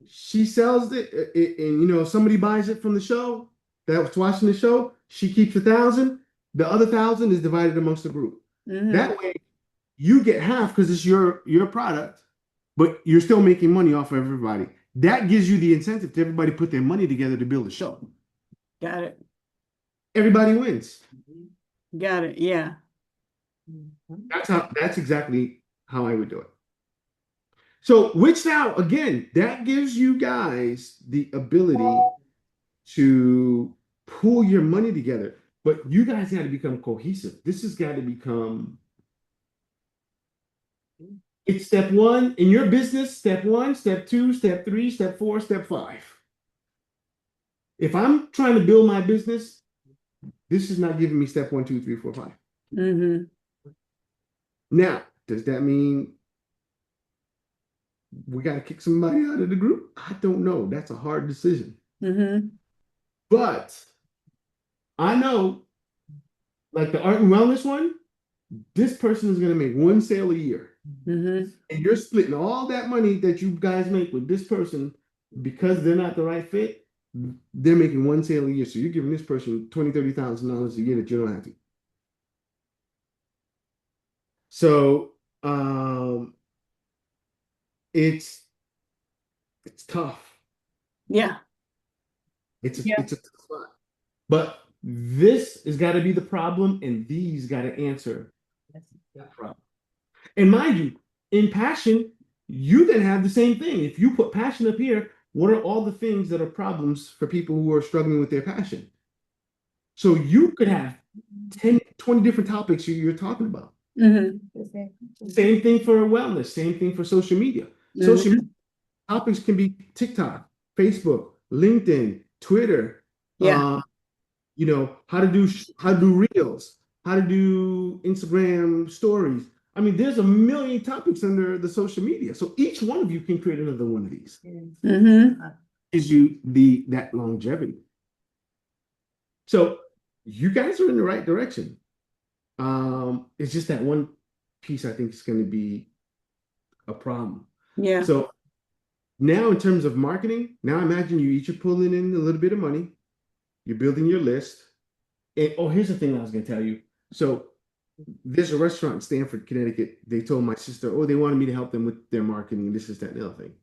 She sells it, and if somebody buys it from the show that was watching the show, she keeps 1,000. The other 1,000 is divided amongst the group. That way, you get half because it's your product, but you're still making money off of everybody. That gives you the incentive to everybody put their money together to build a show. Got it. Everybody wins. Got it. Yeah. That's exactly how I would do it. So, which now, again, that gives you guys the ability to pull your money together. But you guys got to become cohesive. This has got to become, it's step one in your business, step 1, step 2, step 3, step 4, step 5. If I'm trying to build my business, this is not giving me step 1, 2, 3, 4, 5. Now, does that mean we got to kick somebody out of the group? I don't know. That's a hard decision. But I know, like the art and wellness one, this person is going to make 1 sale a year. And you're splitting all that money that you guys make with this person because they're not the right fit. They're making 1 sale a year. So you're giving this person $20,000, $30,000 a year that you don't have to. So it's tough. Yeah. It's a tough spot. But this has got to be the problem, and these got to answer that problem. And mind you, in passion, you then have the same thing. If you put passion up here, what are all the things that are problems for people who are struggling with their passion? So you could have 10, 20 different topics you're talking about. Same thing for wellness, same thing for social media. Social media topics can be TikTok, Facebook, LinkedIn, Twitter. Yeah. How to do reels, how to do Instagram stories. I mean, there's a million topics under the social media. So each one of you can create another one of these. Gives you that longevity. So you guys are in the right direction. It's just that one piece I think is going to be a problem. Yeah. So now in terms of marketing, now imagine you each are pulling in a little bit of money. You're building your list. And here's the thing I was going to tell you. So there's a restaurant in Stamford, Connecticut. They told my sister, they wanted me to help them with their marketing. This is that and the other thing.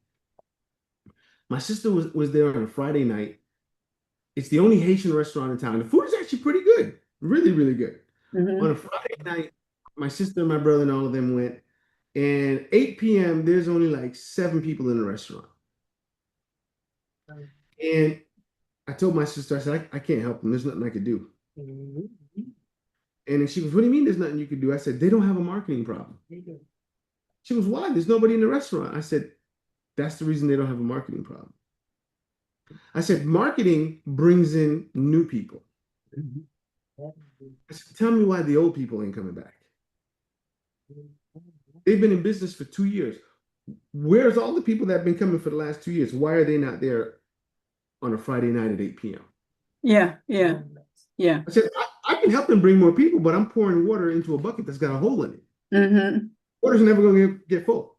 My sister was there on a Friday night. It's the only Haitian restaurant in town. The food is actually pretty good. Really, really good. On a Friday night, my sister and my brother and all of them went. And 8 p.m., there's only like 7 people in the restaurant. And I told my sister, I said, I can't help them. There's nothing I could do. And then she goes, what do you mean there's nothing you could do? I said, they don't have a marketing problem. She goes, why? There's nobody in the restaurant. I said, that's the reason they don't have a marketing problem. I said, marketing brings in new people. I said, tell me why the old people ain't coming back. They've been in business for 2 years. Where's all the people that have been coming for the last 2 years? Why are they not there on a Friday night at 8 p.m.? Yeah. I said, I can help them bring more people, but I'm pouring water into a bucket that's got a hole in it. Water's never going to get full.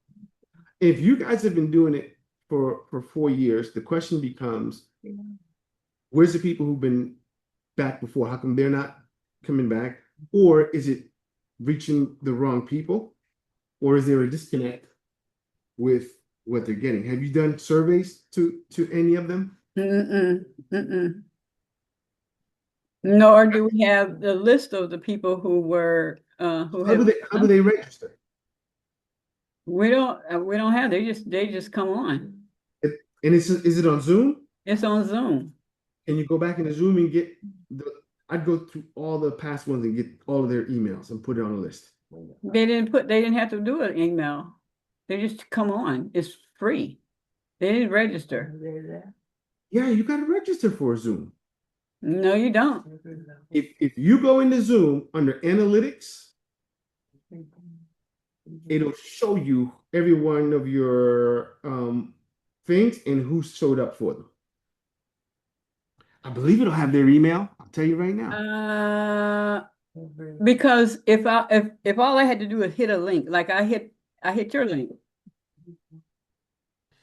If you guys have been doing it for 4 years, the question becomes, where's the people who've been back before? How come they're not coming back? Or is it reaching the wrong people? Or is there a disconnect with what they're getting? Have you done surveys to any of them? Nor do we have the list of the people who were How do they register? We don't have. They just come on. And is it on Zoom? It's on Zoom. Can you go back into Zoom and get I'd go through all the past ones and get all of their emails and put it on a list. They didn't have to do an email. They just come on. It's free. They didn't register. Yeah, you got to register for Zoom. No, you don't. If you go into Zoom under analytics, it'll show you every one of your things and who showed up for them. I believe it'll have their email. I'll tell you right now. Because if all I had to do is hit a link, like I hit your link.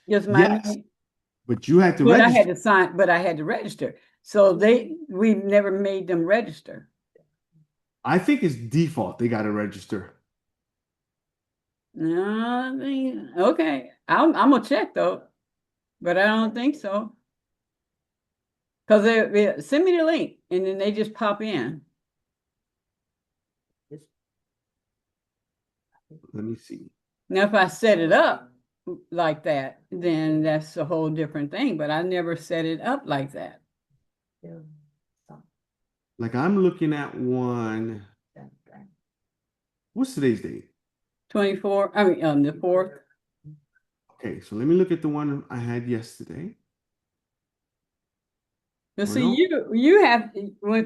Just my Yes, name. but you had to But I register. had to sign, but I had to register. So we never made them register. I think it's default. They got to register. No, okay. I'm gonna check though, but I don't think so. Because they send me the link and then they just pop in. Let me see. Now, if I set it up like that, then that's a whole different thing. But I never set it up like that. Like I'm looking at one. What's today's date? 24. I mean, the 4th. Okay, so let me look at the one I had yesterday. But Or see, no. you have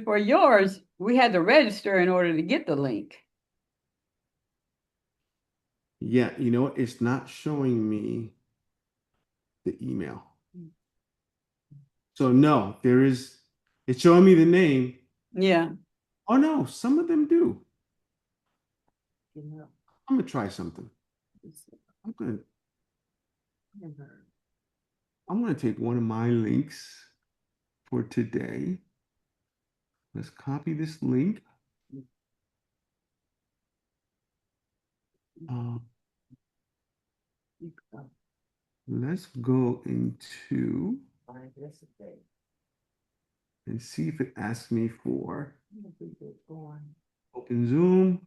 for yours, we had to register in order to get the link. Yeah, you know what? It's not showing me the email. So no, it's showing me the name. Yeah. Oh no, some of them do. I'm gonna try something. I'm gonna take one of my links for today. Let's copy this link. Let's go into and see if it asks me for open Zoom.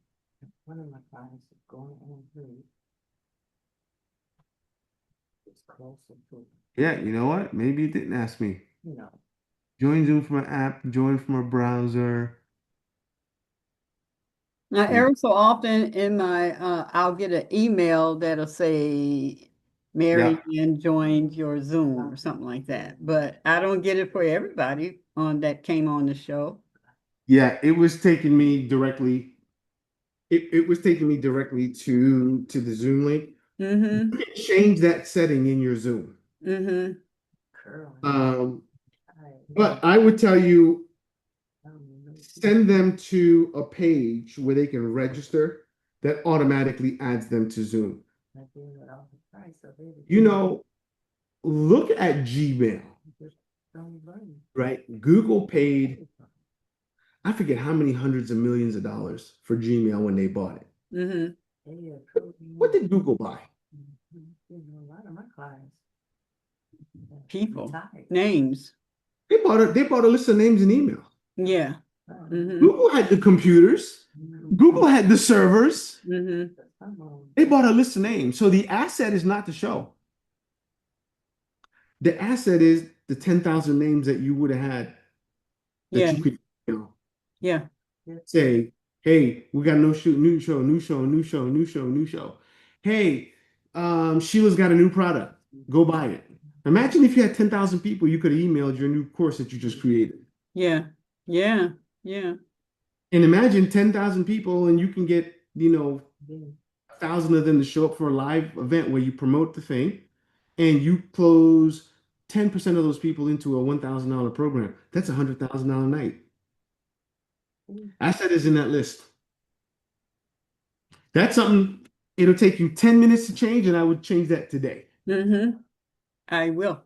One of my clients is going on through. It's closer to, Yeah, you know what? Maybe it didn't ask me. you know, Join Zoom from an app, join from a browser. Now, Yeah. every so often in my, I'll get an email that'll say, Mary Ann joined your Zoom or something like that. But I don't get it for everybody that came on the show. Yeah, it was taking me directly. It was taking me directly to the Zoom link. Mm-hmm. You can change that setting in your Zoom. Mm-hmm. But I would tell you, send them to a page where they can register that automatically adds them to Zoom. You know, look at Gmail, right? Google paid, I forget how many hundreds of millions of dollars for Gmail when they bought it. Mm-hmm. What did Google buy? a lot of my clients. People, names. They bought a list of names and email. Yeah. Mm-hmm. Google had the computers. Google had the servers. Mm-hmm. They bought a list of names. So the asset is not the show. The asset is the 10,000 names that you would have had that Yeah. you could, you know, Yeah. say, hey, we got new show, new show, new show, new show, new show, new show. Hey, Sheila's got a new product. Go buy it. Imagine if you had 10,000 people you could have emailed your new course that you just created. Yeah. Yeah. Yeah. And imagine 10,000 people and you can get, 1,000 of them to show up for a live event where you promote the thing and you close 10% of those people into a $1,000 program. That's a $100,000 night. Asset is in that list. That's something it'll take you 10 minutes to change, and I would change that today. Mm-hmm. I will.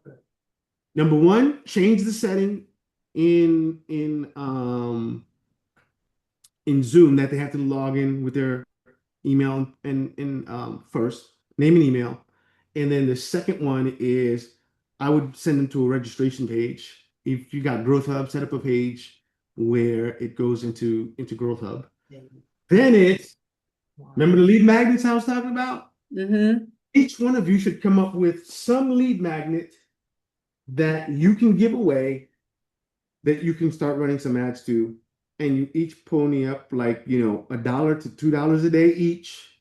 Number one, change the setting in Zoom that they have to log in with their email and first name and email. And then the second one is I would send them to a registration page. If you got Growth Hub, set up a page where it goes into Growth Hub. Then it's remember the lead magnets I was talking about? Mm-hmm. Each one of you should come up with some lead magnet that you can give away that you can start running some ads to. And you each pony up like, $1 to $2 a day each.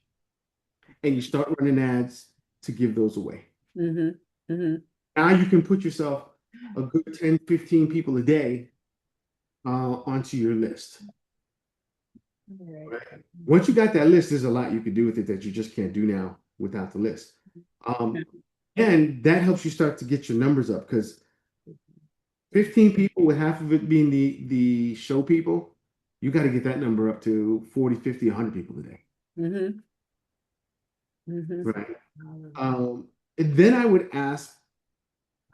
And you start running ads to give those away. Mm-hmm. Mm-hmm. Now you can put yourself a good 10, 15 people a day onto your list. Right. Right? Once you got that list, there's a lot you could do with it that you just can't do now without the list. And that helps you start to get your numbers up because 15 people with half of it being the show people, you got to get that number up to 40, 50, 100 people a day. Mm-hmm. Mm-hmm. Right. And then I would ask,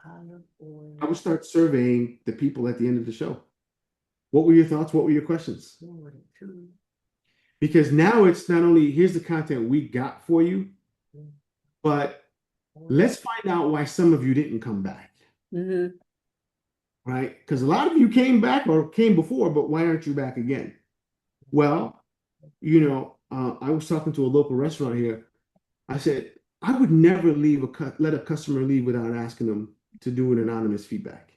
Olive oil. I would start surveying the people at the end of the show. What were your thoughts? What were your questions? Two. Because now it's not only here's the content we got for you, but let's find out why some of you didn't come back. Mm-hmm. Right? Because a lot of you came back or came before, but why aren't you back again? Well, I was talking to a local restaurant here. I said, I would never let a customer leave without asking them to do an anonymous feedback.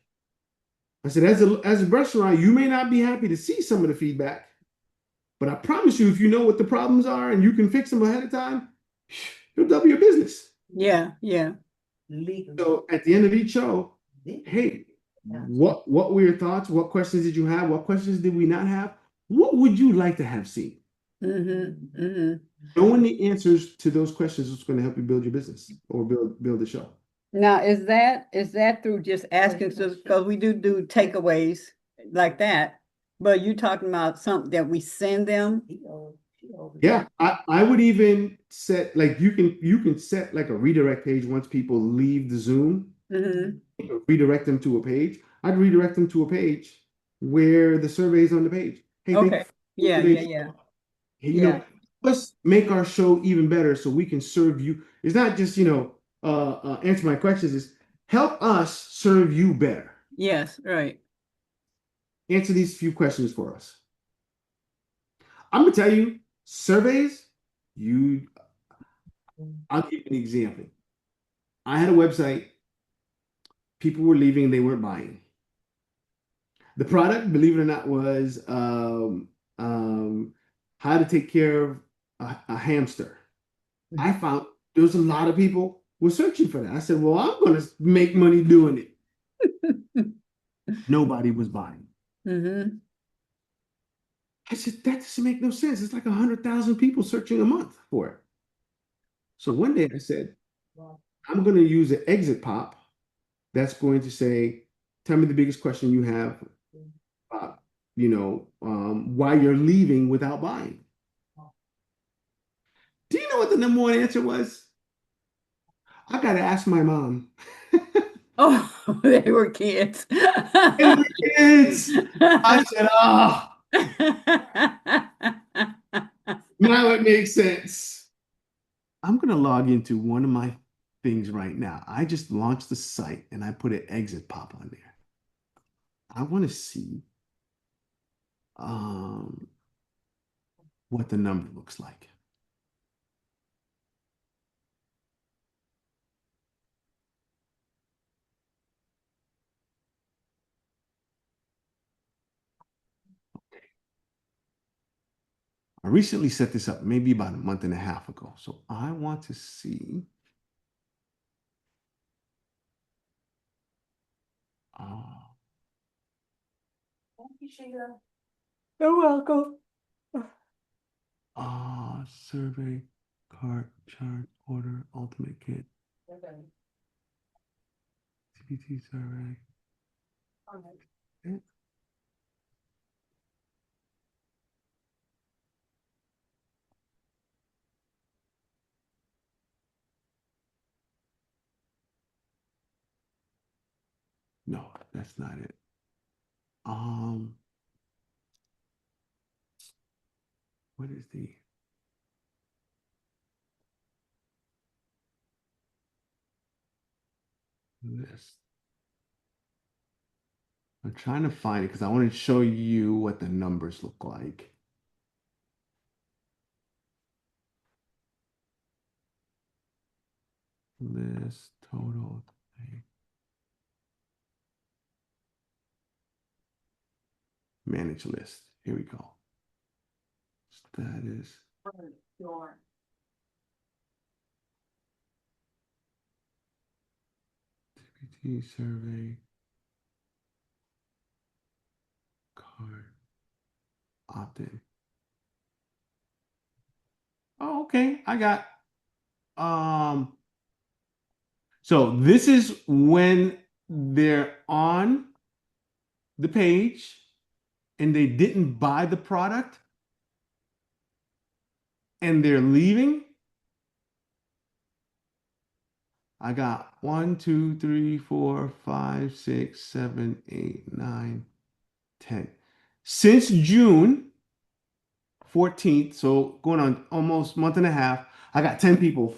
I said, as a restaurant, you may not be happy to see some of the feedback, but I promise you, if you know what the problems are and you can fix them ahead of time, you'll double your business. Yeah, yeah. So at the end of each show, hey, what were your thoughts? What questions did you have? What questions did we not have? What would you like to have seen? Mm-hmm. Mm-hmm. Knowing the answers to those questions is going to help you build your business or build the show. Now, is that through just asking, because we do takeaways like that, but you talking about something that we send them? Yeah, I would even set like you can set like a redirect page once people leave the Zoom. Mm-hmm. Redirect them to a page. I'd redirect them to a page where the survey is on the page. Hey, thank you Okay. for Yeah, today's yeah, show. Hey, yeah. let's make our show even better so we can serve you. It's not just answer my questions. It's help us serve you better. Yes, right. Answer these few questions for us. I'm gonna tell you, surveys. I'll give you an example. I had a website. People were leaving. They weren't buying. The product, believe it or not, was how to take care of a hamster. I found there was a lot of people were searching for that. I said, well, I'm going to make money doing it. Nobody was buying. Mm-hmm. I said, that doesn't make no sense. It's like 100,000 people searching a month for it. So one day I said, I'm going to use an exit pop that's going to say, tell me the biggest question you have about, why you're leaving without buying. Do you know what the number one answer was? I got to ask my mom. Oh, they were kids. They were kids. I said, now it makes sense. I'm going to log into one of my things right now. I just launched the site and I put an exit pop on there. I want to see what the number looks like. I recently set this up maybe about a month and a half ago. So I want to see. Thank you, Sheila. You're welcome. Survey, cart, chart, order, ultimate kit, CPT survey. No, that's not it. What is the list? I'm trying to find it because I want to show you what the numbers look like. List total. Manage list. Here we go. Status. TPT survey. Cart. opt in. Oh, okay. I got so this is when they're on the page and they didn't buy the product and they're leaving. I got 1, 2, 3, 4, 5, 6, 7, 8, 9, 10. Since June 14th, so going on almost a month and a half, I got 10 people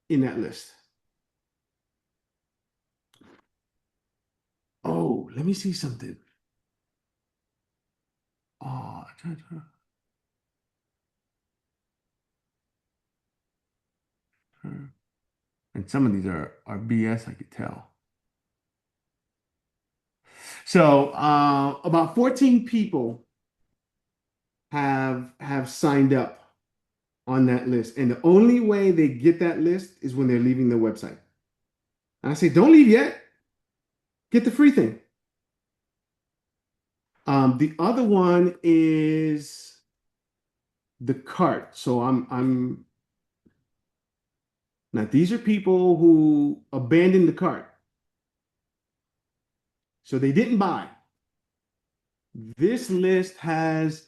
in that list. Oh, let me see something. Oh, and some of these are BS, I could tell. So about 14 people have signed up on that list. And the only way they get that list is when they're leaving the website. And I say, don't leave yet. Get the free thing. The other one is the cart. So I'm now these are people who abandoned the cart. So they didn't buy. This list has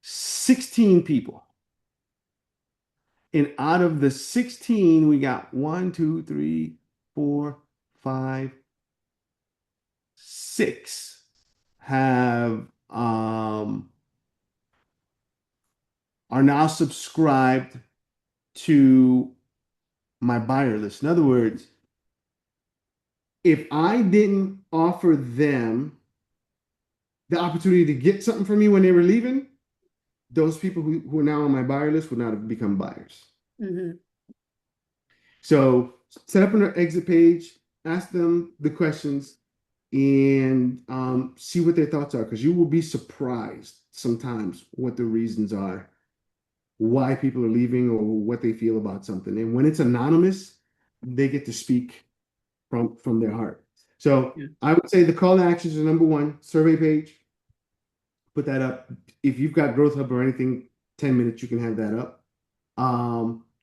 16 people. And out of the 16, we got 1, 2, 3, 4, 5, 6 have are now subscribed to my buyer list. In other words, if I didn't offer them the opportunity to get something from me when they were leaving, those people who are now on my buyer list would not have become buyers. Mm-hmm. So set up an exit page, ask them the questions, and see what their thoughts are, because you will be surprised sometimes what the reasons are, why people are leaving or what they feel about something. And when it's anonymous, they get to speak from their heart. So Yeah. I would say the call to actions are number one, survey page. Put that up. If you've got Growth Hub or anything, 10 minutes, you can have that up.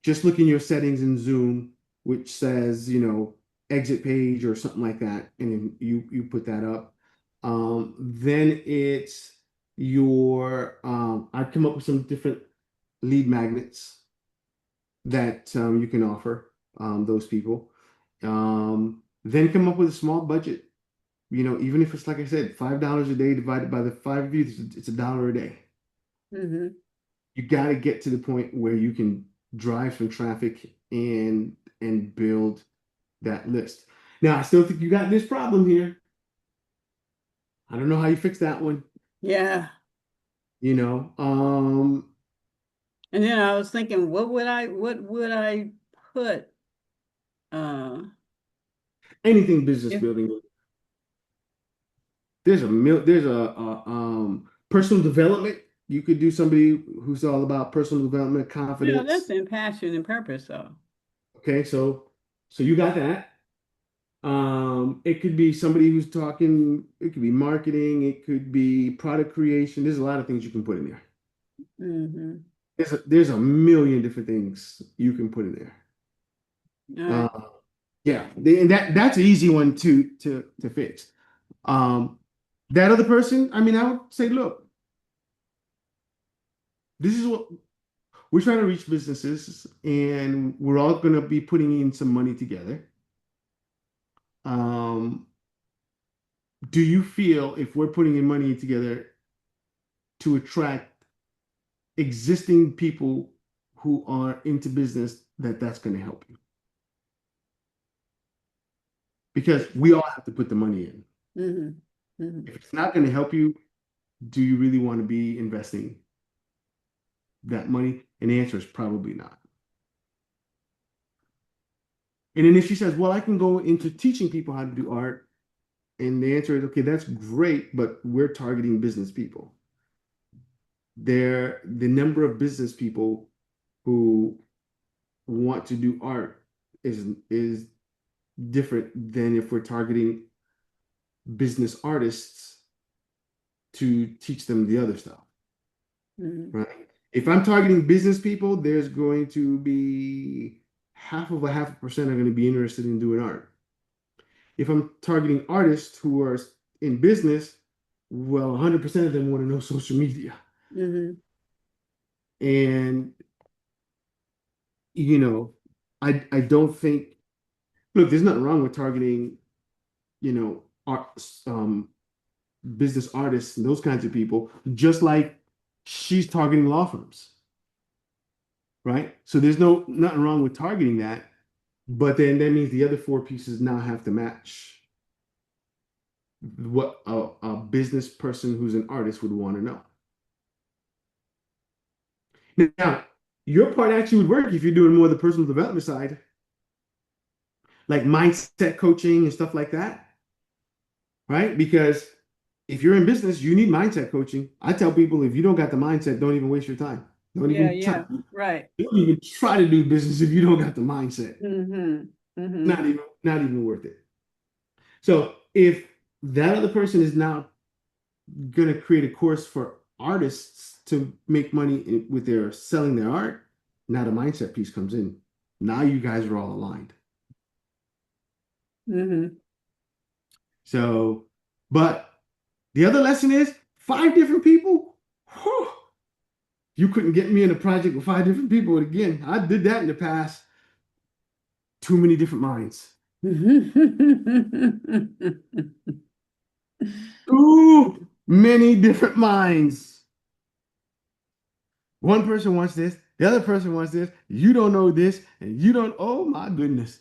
Just look in your settings in Zoom, which says, exit page or something like that, and then you put that up. Then it's your I've come up with some different lead magnets that you can offer those people. Then come up with a small budget. Even if it's like I said, $5 a day divided by the 5 of you, it's $1 a day. Mm-hmm. You got to get to the point where you can drive some traffic and build that list. Now, I still think you got this problem here. I don't know how you fix that one. Yeah. And then I was thinking, what would I put? Anything business If, building. There's personal development. You could do somebody who's all about personal development, confidence. that's in passion and purpose, though. Okay, so you got that. It could be somebody who's talking, it could be marketing, it could be product creation. There's a lot of things you can put in there. Mm-hmm. There's a million different things you can put in there. All right. Yeah, and that's an easy one to fix. That other person, I mean, I would say, look, this is what we're trying to reach businesses, and we're all going to be putting in some money together. Do you feel if we're putting in money together to attract existing people who are into business, that's going to help you? Because we all have to put the money in. Mm-hmm. Mm-hmm. If it's not going to help you, do you really want to be investing that money? And the answer is probably not. And then if she says, well, I can go into teaching people how to do art, and the answer is, okay, that's great, but we're targeting business people. The number of business people who want to do art is different than if we're targeting business artists to teach them the other stuff, Mhm. right? If I'm targeting business people, there's going to be half of a half a percent are going to be interested in doing art. If I'm targeting artists who are in business, well, 100% of them want to know social media. Mhm. And, you know, I don't think, look, there's nothing wrong with targeting, art, business artists and those kinds of people, just like she's targeting law firms, right? So there's nothing wrong with targeting that, but then that means the other four pieces now have to match what a business person who's an artist would want to know. Now, your part actually would work if you're doing more of the personal development side, like mindset coaching and stuff like that, right? Because if you're in business, you need mindset coaching. I tell people if you don't got the mindset, don't even waste your time. Don't Yeah, even try. yeah, right. Don't even try to do business if you don't got the mindset. Mhm. Mhm. Not even worth it. So if that other person is now going to create a course for artists to make money with their selling their art, now the mindset piece comes in. Now you guys are all aligned. Mhm. So, but the other lesson is 5 different people. Whew, you couldn't get me in a project with 5 different people. Again, I did that in the past. Too many different minds. Too many different minds. One person wants this, the other person wants this, you don't know this, and you don't, oh my goodness.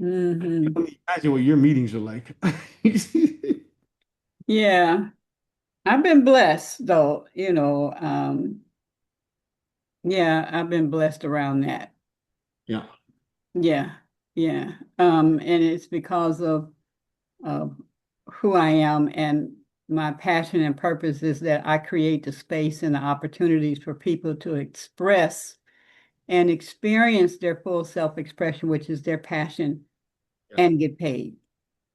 Mhm. Imagine what your meetings are like. Yeah, I've been blessed though, yeah, I've been blessed around that. Yeah. Yeah, yeah. And it's because of who I am and my passion and purpose is that I create the space and the opportunities for people to express and experience their full self-expression, which is their passion, Yeah. and get paid.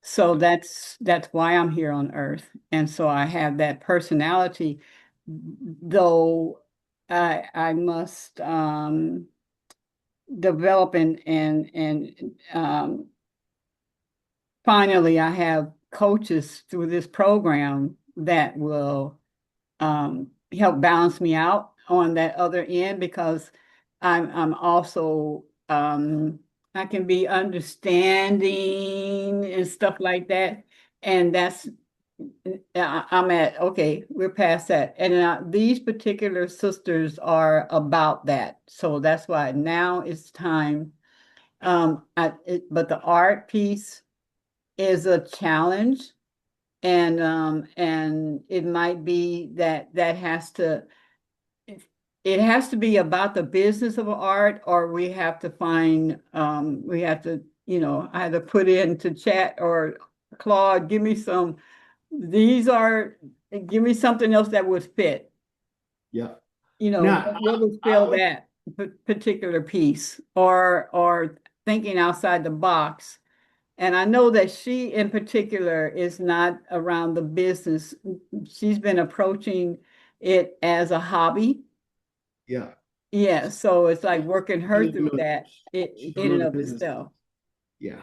So Yeah. that's why I'm here on earth. And so I have that personality, though I must develop and finally I have coaches through this program that will help balance me out on that other end because I'm also I can be understanding and stuff like that. And that's I'm at okay, we're past that. And these particular sisters are about that. So that's why now it's time. But the art piece is a challenge and it might be that it has to be about the business of art or we have to either put into chat or Claude these are give me something else that would fit Yeah. Now, what would I fill would, that particular piece or thinking outside the box. And I know that she in particular is not around the business. She's been approaching it as a hobby. yeah. Yeah, so it's like working She her don't through know, that she don't in know and the of business. itself. Yeah.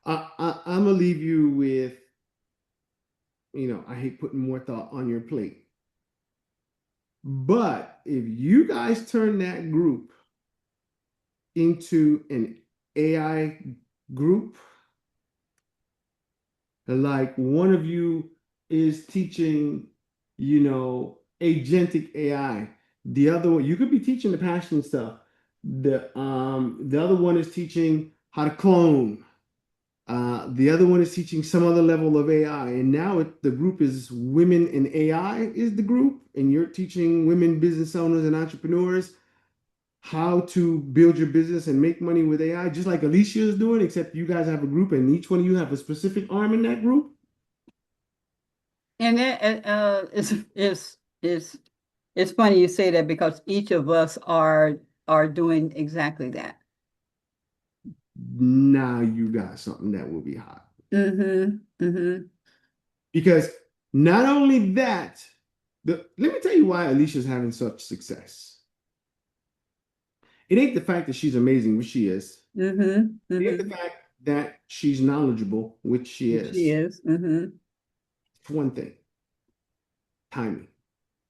I'm gonna leave you with, I hate putting more thought on your plate. But if you guys turn that group into an AI group, like one of you is teaching, agentic AI. The other one, you could be teaching the passion stuff. The other one is teaching how to clone. The other one is teaching some other level of AI. And now the group is Women in AI is the group, and you're teaching women business owners and entrepreneurs how to build your business and make money with AI, just like Alicia is doing, except you guys have a group and each one of you have a specific arm in that group. And it's funny you say that because each of us are doing exactly that. Now you got something that will be hot. Mm-hmm. Mm-hmm. Because Not only that, let me tell you why Alicia's having such success. It ain't the fact that she's amazing, which she is. Mm-hmm. It ain't the Mm-hmm. fact that she's knowledgeable, which she She is. is. Mm-hmm. It's one thing, timing.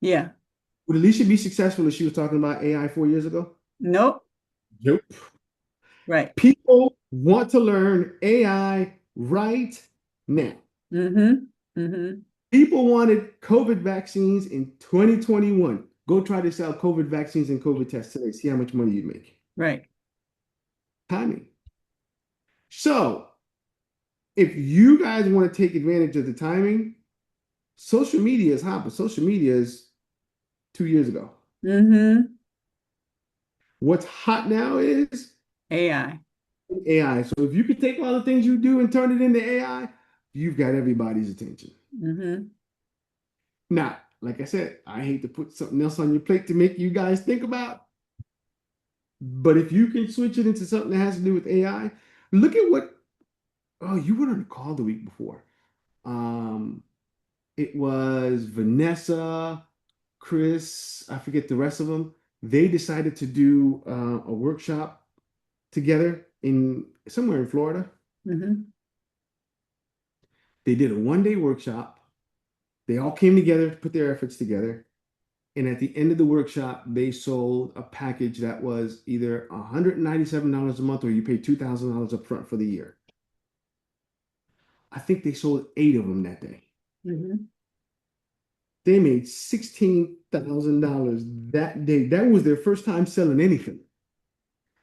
Yeah. Would Alicia be successful if she was talking about AI 4 years ago? Nope. Nope. Right. People want to learn AI right now. Mm-hmm. Mm-hmm. People wanted COVID vaccines in 2021. Go try to sell COVID vaccines and COVID tests today. See how much money you make. Right. Timing. So, if you guys want to take advantage of the timing, social media is hot, but social media is 2 years ago. Mm-hmm. What's hot now is AI. AI. So, if you could take all the things you do and turn it into AI, you've got everybody's attention. Mm-hmm. Now, like I said, I hate to put something else on your plate to make you guys think about, but if you can switch it into something that has to do with AI, look at what, oh, you were on a call the week before. Um, it was Vanessa, Chris, I forget the rest of them. They decided to do a workshop together in somewhere in Florida. Mm-hmm. They did a 1 day workshop. They all came together to put their efforts together. And at the end of the workshop, they sold a package that was either $197 a month or you pay $2,000 up front for the year. I think they sold 8 of them that day. Mm-hmm. They made $16,000 that day. That was their first time selling anything.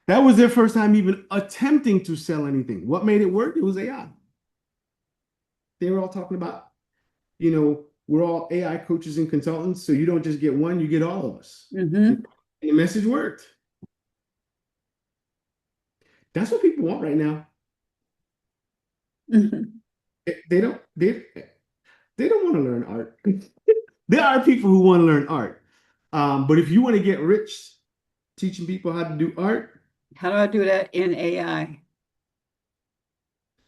That was their first time even attempting to sell anything. What made it work? It was AI. They were all talking about, we're all AI coaches and consultants, so you don't just get one, you get all of us. Mm-hmm. And the message worked. That's what people want right now. Mm-hmm. They don't want to learn art. There are people who want to learn art. But if you want to get rich teaching people how to do art, How do I do that in AI?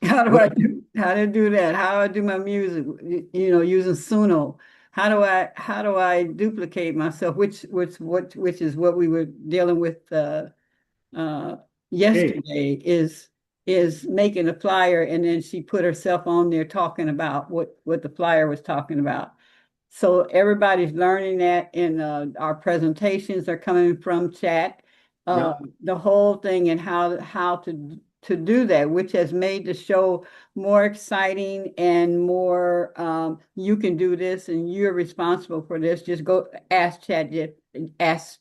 How do I well, do that? How do I do my music? Using Suno. How do I duplicate myself? Which is what we were dealing with uh hey, yesterday is making a flyer, and then she put herself on there talking about what the flyer was talking about. So everybody's learning that, and our presentations are coming from chat. yep, The whole thing, and how to do that, which has made the show more exciting and more, you can do this and you're responsible for this. Just go ask chat, ask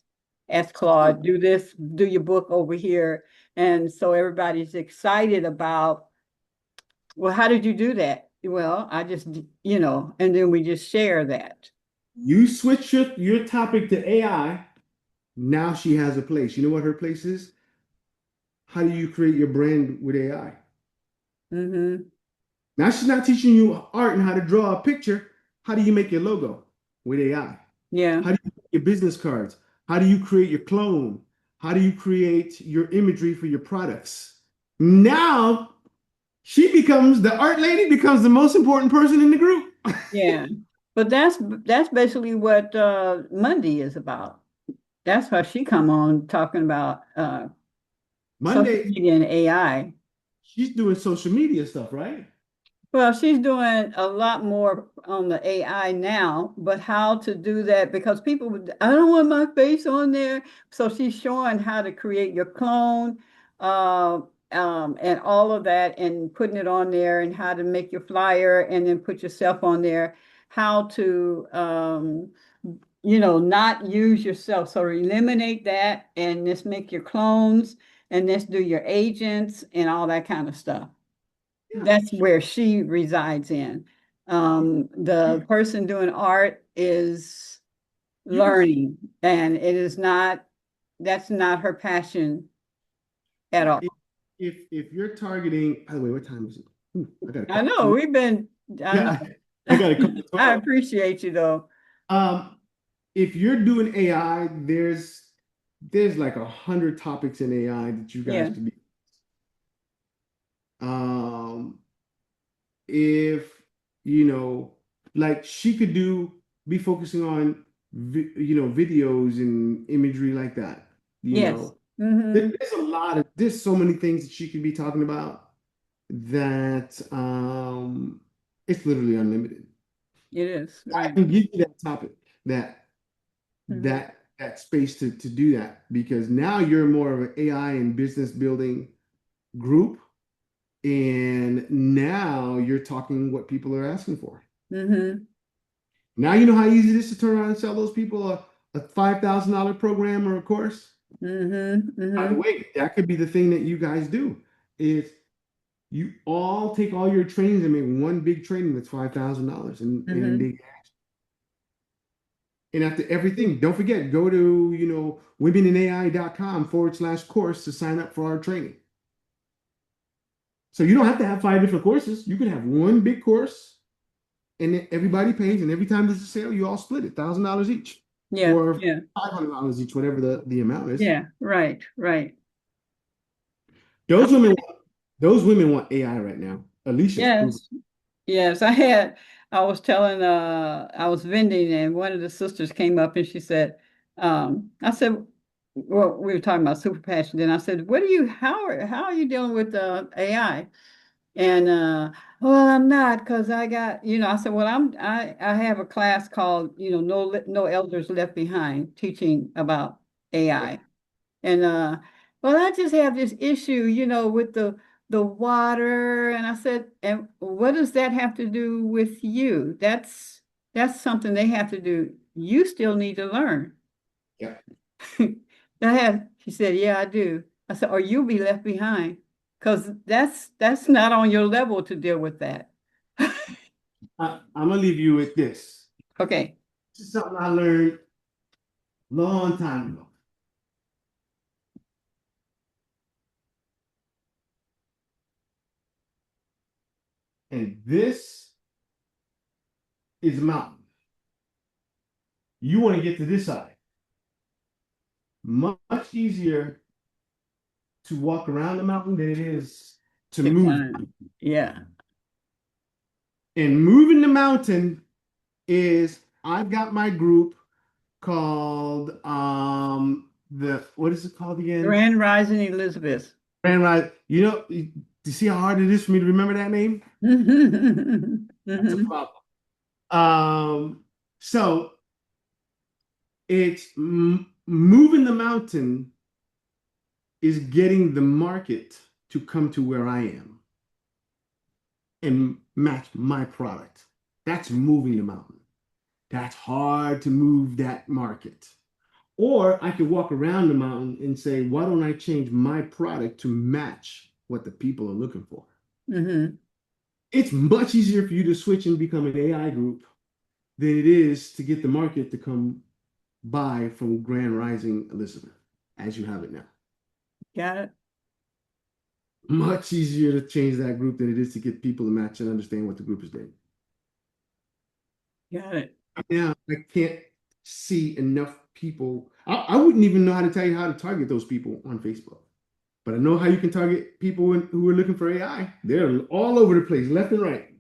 ask Claude, do this, do your book over here. And so everybody's excited about, well, how did you do that? Well, I just, and then we just share that. you switch your topic to AI. Now she has a place. You know what her place is? How do you create your brand with AI? Mm-hmm. Now she's not teaching you art and how to draw a picture. How do you make your logo with AI? Yeah. How do you make your business cards? How do you create your clone? How do you create your imagery for your products? Now the art lady becomes the most important person in the group. Yeah. But that's basically what Monday is about. That's how she come on talking about social Monday, media and AI. she's doing social media stuff, right? Well, she's doing a lot more on the AI now, but how to do that, because I don't want my face on there. So she's showing how to create your clone, uh, and all of that, and putting it on there, and how to make your flyer and then put yourself on there, how to, not use yourself. So eliminate that and just make your clones and just do your agents and all that kind of stuff. Yeah. That's where she resides in. The person doing art is You can learning, and that's not her passion at Yeah, all. if you're targeting, by the way, what time is it? I got a I call. know I know. Yeah, I got a call I tomorrow. appreciate you though. Um, if you're doing AI, there's like 100 topics in AI that you guys Yeah. can be. Um, if you know like she could be focusing on videos and imagery like that. Yes. Mm-hmm. There's so many things that she could be talking about that it's literally unlimited. It is. I Right. can give you that topic, that Mhm. that space to do that, because now you're more of an AI and business building group, and now you're talking what people are asking for. Mm-hmm. Now you know how easy it is to turn around and sell those people a $5,000 program or a course. Mm-hmm. By the Mm-hmm. way, that could be the thing that you guys do, is you all take all your trainings and make one big training that's $5,000, Mm-hmm. and after everything, don't forget, go to womeninai.com/course to sign up for our training. So you don't have to have 5 different courses. You could have one big course, and then everybody pays, and every time there's a sale, you all split it, $1,000 each, Yeah. or Yeah. $500 each, whatever the amount is. Yeah. Right. Right. Those women, those women want AI right now. Alicia's proven. Yes. Yes. I was telling, I was vending and one of the sisters came up and she said, I said, well, we were talking about super passion. Then I said, how are you dealing with AI? And well, I'm not, because I got, I said, well, I have a class called, no elders left behind, teaching about AI. And well, I just have this issue, with the water. And I said, and what does that have to do with you? That's something they have to do. You still need to learn. Yeah. She said, yeah, I do. I said, or you'll be left behind, because that's not on your level to deal with that. I'm gonna leave you with this. Okay. This is something I learned long time ago. And this is a mountain. You want to get to this side. Much easier to walk around the mountain than it is to To move. climb. Yeah. And moving the mountain is, I've got my group called what is it called again? Grand Rising Elizabeth. Grand Ride. You see how hard it is for me to remember that name? That's a Mhm. problem. So it's moving the mountain is getting the market to come to where I am and match my product. That's moving the mountain. That's hard to move that market. Or I could walk around the mountain and say, why don't I change my product to match what the people are looking for? Mhm. It's much easier for you to switch and become an AI group than it is to get the market to come buy from Grand Rising Elizabeth as you have it now. Got it. Much easier to change that group than it is to get people to match and understand what the group is doing. Got it. Now, I can't see enough people. I wouldn't even know how to tell you how to target those people on Facebook. But I know how you can target people who are looking for AI. They're all over the place, left and right.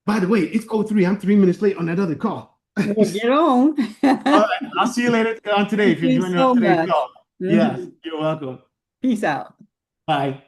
By the way, it's 03. I'm 3 minutes late on that other call. Well, get on. All right. I'll see you later on today if Thank you're you joining so on today's much. call. Yes, Mhm. you're welcome. Peace out. Bye.